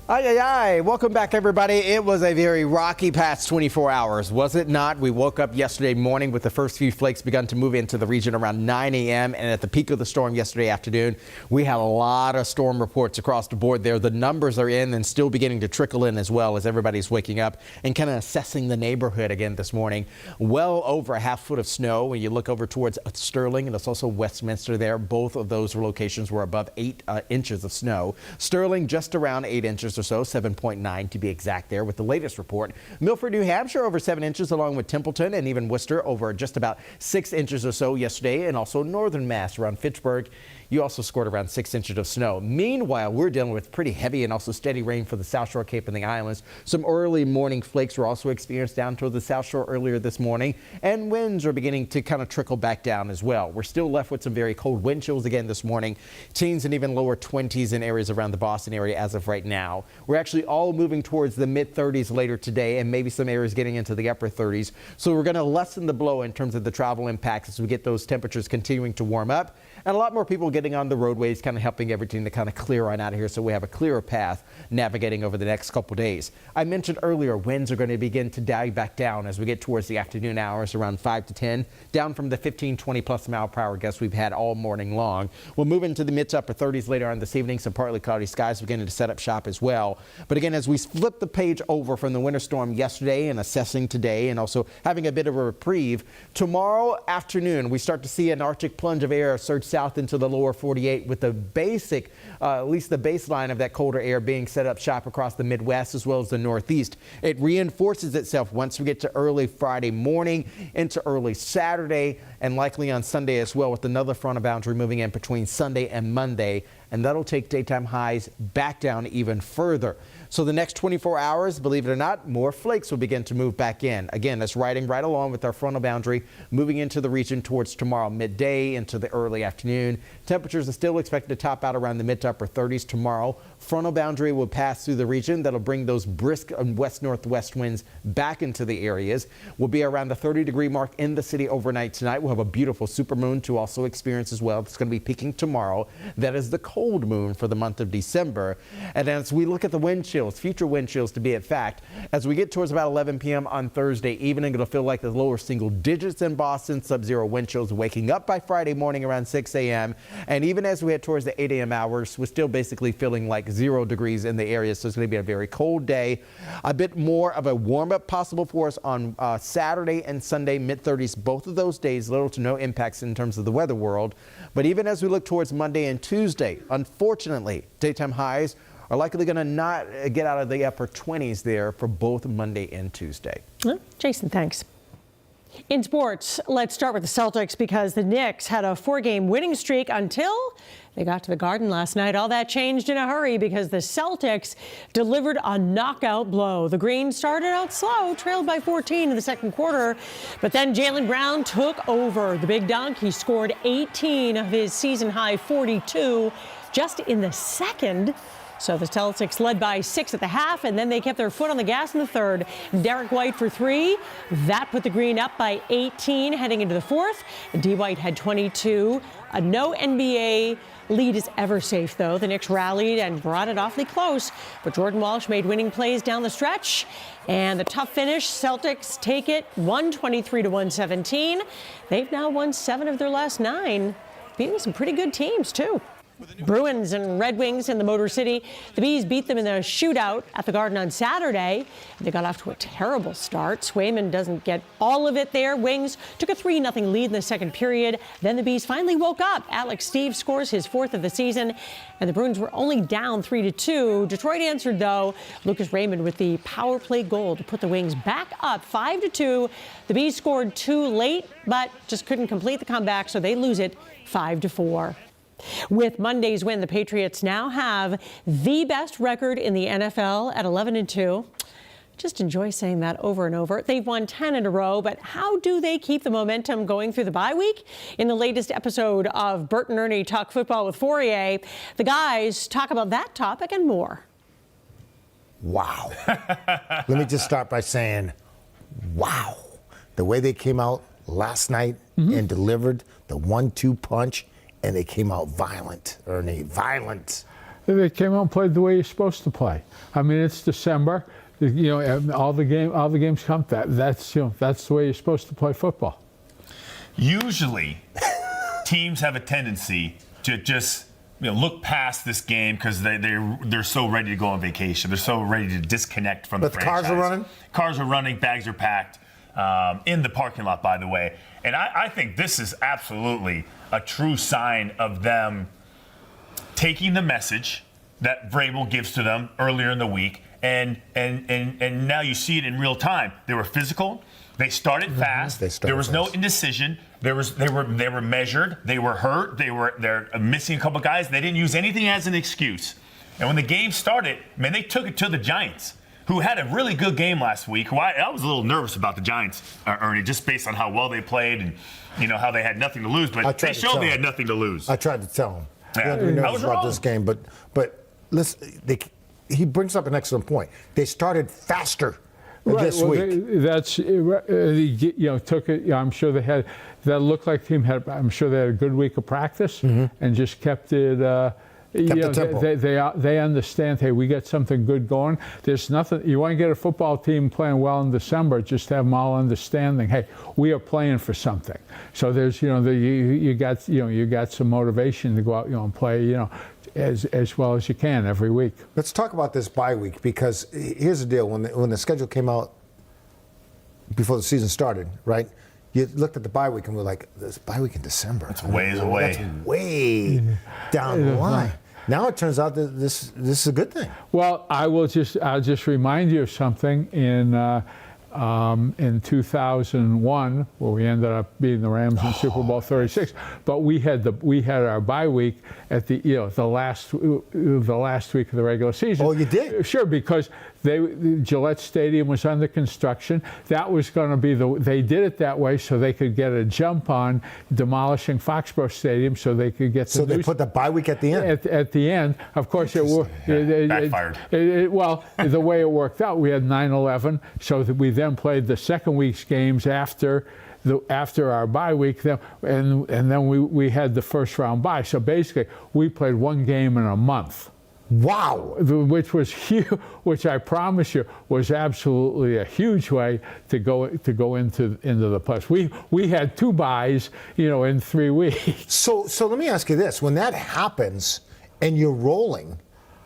Aye, aye, aye. Welcome back, everybody. It was a very rocky past 24 hours, was it not? We woke up yesterday morning with the first few flakes begun to move into the region around 9 a.m. And at the peak of the storm yesterday afternoon, we had a lot of storm reports across the board there. The numbers are in and still beginning to trickle in as well as everybody's waking up and kind of assessing the neighborhood again this morning. Well over a half foot of snow when you look over towards Sterling, and it's also Westminster there. Both of those locations were above 8 inches of snow. Sterling just around 8 inches or so, 7.9 to be exact there with the latest report. Milford, New Hampshire over 7 inches, along with Templeton and even Worcester over just about 6 inches or so yesterday, and also northern Mass around Fitchburg. You also scored around 6 inches of snow. Meanwhile, we're dealing with pretty heavy and also steady rain for the South Shore, Cape, and the Islands. Some early morning flakes were also experienced down toward the South Shore earlier this morning, and winds are beginning to kind of trickle back down as well. We're still left with some very cold wind chills again this morning, teens and even lower 20s in areas around the Boston area as of right now. We're actually all moving towards the mid-30s later today, and maybe some areas getting into the upper 30s. So we're going to lessen the blow in terms of the travel impacts as we get those temperatures continuing to warm up. And a lot more people getting on the roadways, kind of helping everything to kind of clear on out of here so we have a clearer path navigating over the next couple days. I mentioned earlier, winds are going to begin to dive back down as we get towards the afternoon hours around 5 to 10, down from the 15, 20 plus mile per hour gusts we've had all morning long. We'll move into the mid to upper 30s later on this evening. Some partly cloudy skies beginning to set up shop as well. But again, as we flip the page over from the winter storm yesterday and assessing today and also having a bit of a reprieve, tomorrow afternoon we start to see an Arctic plunge of air surge south into the lower 48 with the basic, at least the baseline of that colder air being set up shop across the Midwest as well as the Northeast. It reinforces itself once we get to early Friday morning into early Saturday and likely on Sunday as well, with another frontal boundary moving in between Sunday and Monday. And that'll take daytime highs back down even further. So the next 24 hours, believe it or not, more flakes will begin to move back in. Again, that's riding right along with our frontal boundary, moving into the region towards tomorrow midday into the early afternoon. Temperatures are still expected to top out around the mid to upper 30s tomorrow. Frontal boundary will pass through the region. That'll bring those brisk west-northwest winds back into the areas. We'll be around the 30-degree mark in the city overnight tonight. We'll have a beautiful supermoon to also experience as well. It's going to be peaking tomorrow. That is the cold moon for the month of December. And as we look at the wind chills, future wind chills to be a fact, as we get towards about 11 p.m. on Thursday evening, it'll feel like the lower single digits in Boston, sub-zero wind chills waking up by Friday morning around 6 a.m. And even as we head towards the 8 a.m. hours, we're still basically feeling like 0 degrees in the area. So it's going to be a very cold day. A bit more of a warm up possible for us on Saturday and Sunday, mid-30s, both of those days, little to no impacts in terms of the weather world. But even as we look towards Monday and Tuesday, unfortunately, daytime highs are likely going to not get out of the upper 20s there for both Monday and Tuesday. Jason, thanks. In sports, let's start with the Celtics because the Knicks had a 4-game winning streak until they got to the Garden last night. All that changed in a hurry because the Celtics delivered a knockout blow. The Green started out slow, trailed by 14 in the second quarter, but then Jaylen Brown took over. The big dunk, he scored 18 of his season-high 42 just in the second. So the Celtics led by 6 at the half, and then they kept their foot on the gas in the third. Derek White for 3. That put the Green up by 18 heading into the fourth. D. White had 22. No NBA lead is ever safe, though. The Knicks rallied and brought it awfully close, but Jordan Walsh made winning plays down the stretch. And the tough finish, Celtics take it 123-117. They've now won 7 of their last 9, beating some pretty good teams, too. Bruins and Red Wings in the Motor City. The Bees beat them in a shootout at the Garden on Saturday. They got off to a terrible start. Swayman doesn't get all of it there. Wings took a 3-0 lead in the second period. Then the Bees finally woke up. Alex Steve scores his 4th of the season, and the Bruins were only down 3-2. Detroit answered, though. Lucas Raymond with the power play goal to put the Wings back up 5-2. The Bees scored 2 late, but just couldn't complete the comeback, so they lose it 5-4. With Monday's win, the Patriots now have the best record in the NFL at 11-2. Just enjoy saying that over and over. They've won 10 in a row, but how do they keep the momentum going through the bye week? In the latest episode of Bert and Ernie Talk Football with Fourier, the guys talk about that topic and more. Wow. Let me just start by saying, wow. The way they came out last night and delivered the 1-2 punch, and they came out violent, Ernie, violent. They came out and played the way you're supposed to play. I mean, it's December. You know, all the games come. That's the way you're supposed to play football. Usually, teams have a tendency to just look past this game because they're so ready to go on vacation. They're so ready to disconnect from the franchise. But cars are running? Cars are running, bags are packed in the parking lot, by the way. And I think this is absolutely a true sign of them taking the message that Vrabel gives to them earlier in the week, and now you see it in real time. They were physical. They started fast. There was no indecision. They were measured. They were hurt. They're missing a couple guys. They didn't use anything as an excuse. And when the game started, man, they took it to the Giants, who had a really good game last week. I was a little nervous about the Giants, Ernie, just based on how well they played and how they had nothing to lose. But they showed they had nothing to lose. I tried to tell him. Yeah. He I was about wrong. this game, but listen, he brings up an excellent point. They started faster this week. That's took it. I'm sure they had that looked like team had. I'm sure they had a good week of practice and just kept it. The tempo. They understand. Hey, we got something good going. There's nothing. You want to get a football team playing well in December. Just have them all understanding. Hey, we are playing for something. So there's you got some motivation to go out and play as well as you can every week. Let's talk about this bye week, because here's the deal. When the schedule came out before the season started, right? You looked at the bye week and we're like, this bye week in December. It's ways away. That's way down the line. Now it turns out that this is a good thing. Well, I'll just remind you of something in 2001, where we ended up beating the Rams in Super Bowl 36. But we had our bye week at the last week of the regular season. Oh, you did? Sure, because Gillette Stadium was under construction. That was going to be they did it that way so they could get a jump on demolishing Foxborough Stadium, so they could get. So they put the bye week at the end. At the end, of course, it backfired. Well, the way it worked out, we had 9/11, so that we then played the second week's games after our bye week, and then we had the first round bye. So basically, we played one game in a month. Wow! Which was huge. Which I promise you was absolutely a huge way to go into the playoffs. We had 2 byes, in 3 weeks. So let me ask you this: when that happens and you're rolling,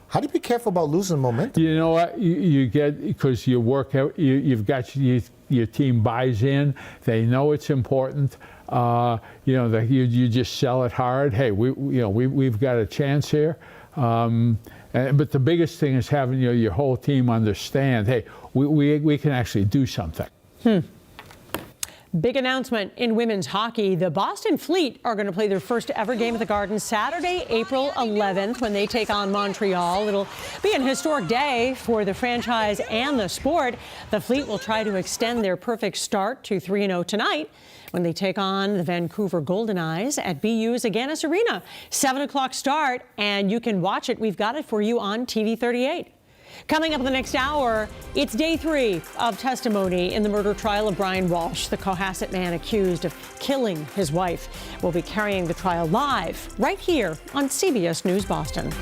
how do you be careful about losing momentum? You know what? You get, because you work out. You've got your team buys in. They know it's important. That you just sell it hard. Hey, we've got a chance here. But the biggest thing is having your whole team understand, hey, we can actually do something. Big announcement in women's hockey. The Boston Fleet are going to play their first ever game at the Garden Saturday, April 11th, when they take on Montreal. It'll be an historic day for the franchise and the sport. The Fleet will try to extend their perfect start to 3-0 tonight when they take on the Vancouver Golden Eyes at BU's Agganis Arena. 7 o'clock start, and you can watch it. We've got it for you on TV 38. Coming up in the next hour, it's day 3 of testimony in the murder trial of Brian Walsh, the Cohasset man accused of killing his wife. We'll be carrying the trial live right here on CBS News Boston.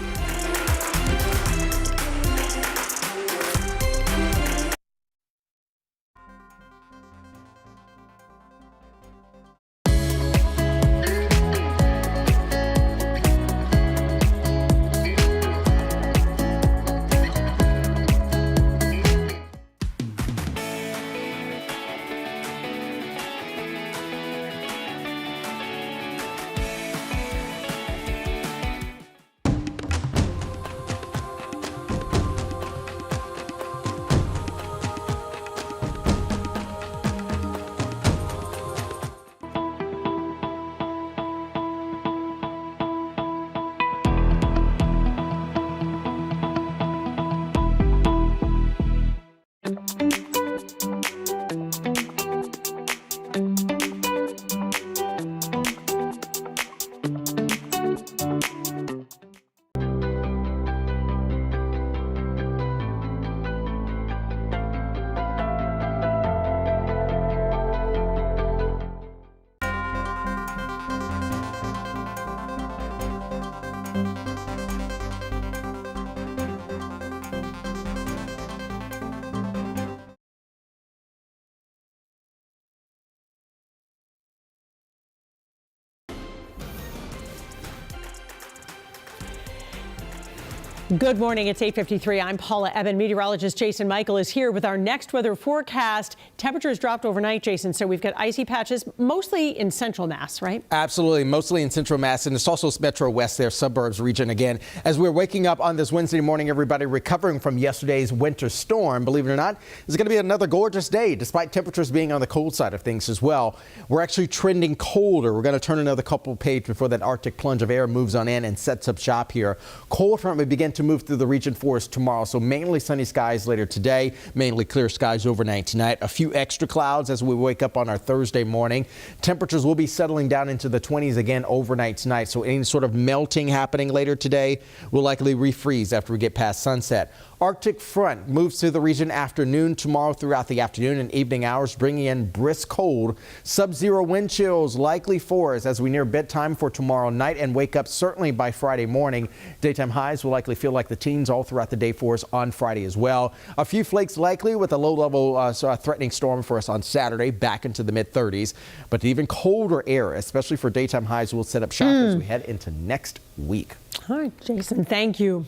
Good morning. It's 8:53. I'm Paula Eben. Meteorologist Jason Michael is here with our next weather forecast. Temperatures dropped overnight, Jason, so we've got icy patches mostly in central Mass, right? Absolutely, mostly in central Mass, and it's also Metro West there, suburbs region again. As we're waking up on this Wednesday morning, everybody recovering from yesterday's winter storm, believe it or not, it's going to be another gorgeous day, despite temperatures being on the cold side of things as well. We're actually trending colder. We're going to turn another couple page before that Arctic plunge of air moves on in and sets up shop here. Cold front will begin to move through the region for us tomorrow, so mainly sunny skies later today, mainly clear skies overnight tonight. A few extra clouds as we wake up on our Thursday morning. Temperatures will be settling down into the 20s again overnight tonight, so any sort of melting happening later today will likely refreeze after we get past sunset. Arctic front moves through the region afternoon tomorrow throughout the afternoon and evening hours, bringing in brisk cold. Sub-zero wind chills likely for us as we near bedtime for tomorrow night and wake up certainly by Friday morning. Daytime highs will likely feel like the teens all throughout the day for us on Friday as well. A few flakes likely with a low-level threatening storm for us on Saturday, back into the mid-30s. But even colder air, especially for daytime highs, will set up shop as we head into next week. All right, Jason, thank you.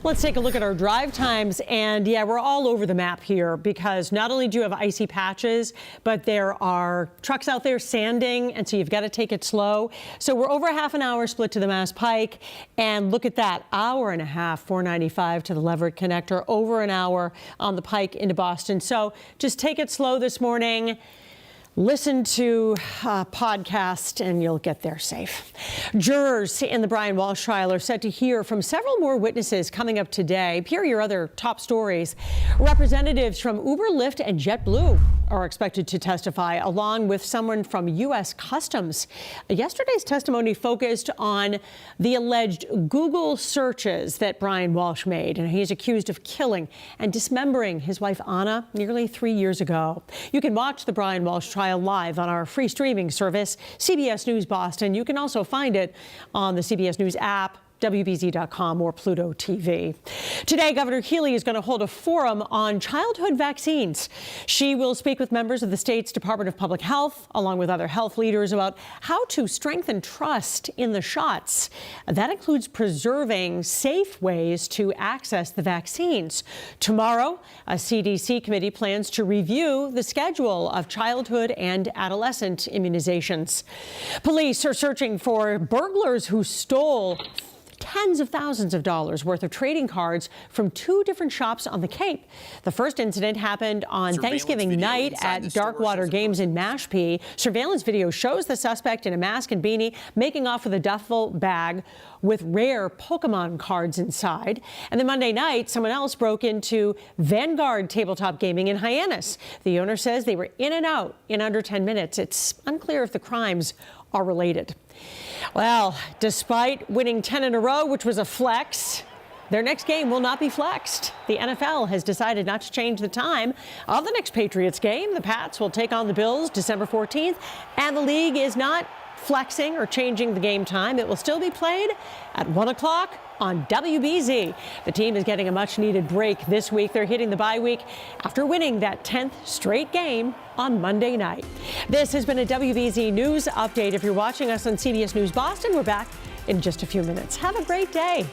Let's take a look at our drive times, and yeah, we're all over the map here because not only do you have icy patches, but there are trucks out there sanding, and so you've got to take it slow. So we're over a half an hour split to the Mass Pike, and look at that, hour and a half, 495 to the Leverett Connector, over an hour on the Pike into Boston. So just take it slow this morning. Listen to a podcast and you'll get there safe. Jurors in the Brian Walsh trial are set to hear from several more witnesses coming up today. Here are your other top stories. Representatives from Uber, Lyft, and JetBlue are expected to testify, along with someone from U.S. Customs. Yesterday's testimony focused on the alleged Google searches that Brian Walsh made, and he's accused of killing and dismembering his wife Anna nearly 3 years ago. You can watch the Brian Walsh trial live on our free streaming service, CBS News Boston. You can also find it on the CBS News app, WBZ.com, or Pluto TV. Today, Governor Healy is going to hold a forum on childhood vaccines. She will speak with members of the state's Department of Public Health, along with other health leaders, about how to strengthen trust in the shots. That includes preserving safe ways to access the vaccines. Tomorrow, a CDC committee plans to review the schedule of childhood and adolescent immunizations. Police are searching for burglars who stole tens of thousands of dollars worth of trading cards from 2 different shops on the Cape. The first incident happened on Thanksgiving night at Darkwater Games in Mashpee. Surveillance video shows the suspect in a mask and beanie making off with a duffel bag with rare Pokemon cards inside. And then Monday night, someone else broke into Vanguard Tabletop Gaming in Hyannis. The owner says they were in and out in under 10 minutes. It's unclear if the crimes are related. Well, despite winning 10 in a row, which was a flex, their next game will not be flexed. The NFL has decided not to change the time of the next Patriots game. The Pats will take on the Bills December 14th, and the league is not flexing or changing the game time. It will still be played at 1 o'clock on WBZ. The team is getting a much-needed break this week. They're hitting the bye week after winning that 10th straight game on Monday night. This has been a WBZ News Update. If you're watching us on CBS News Boston, we're back in just a few minutes. Have a great day.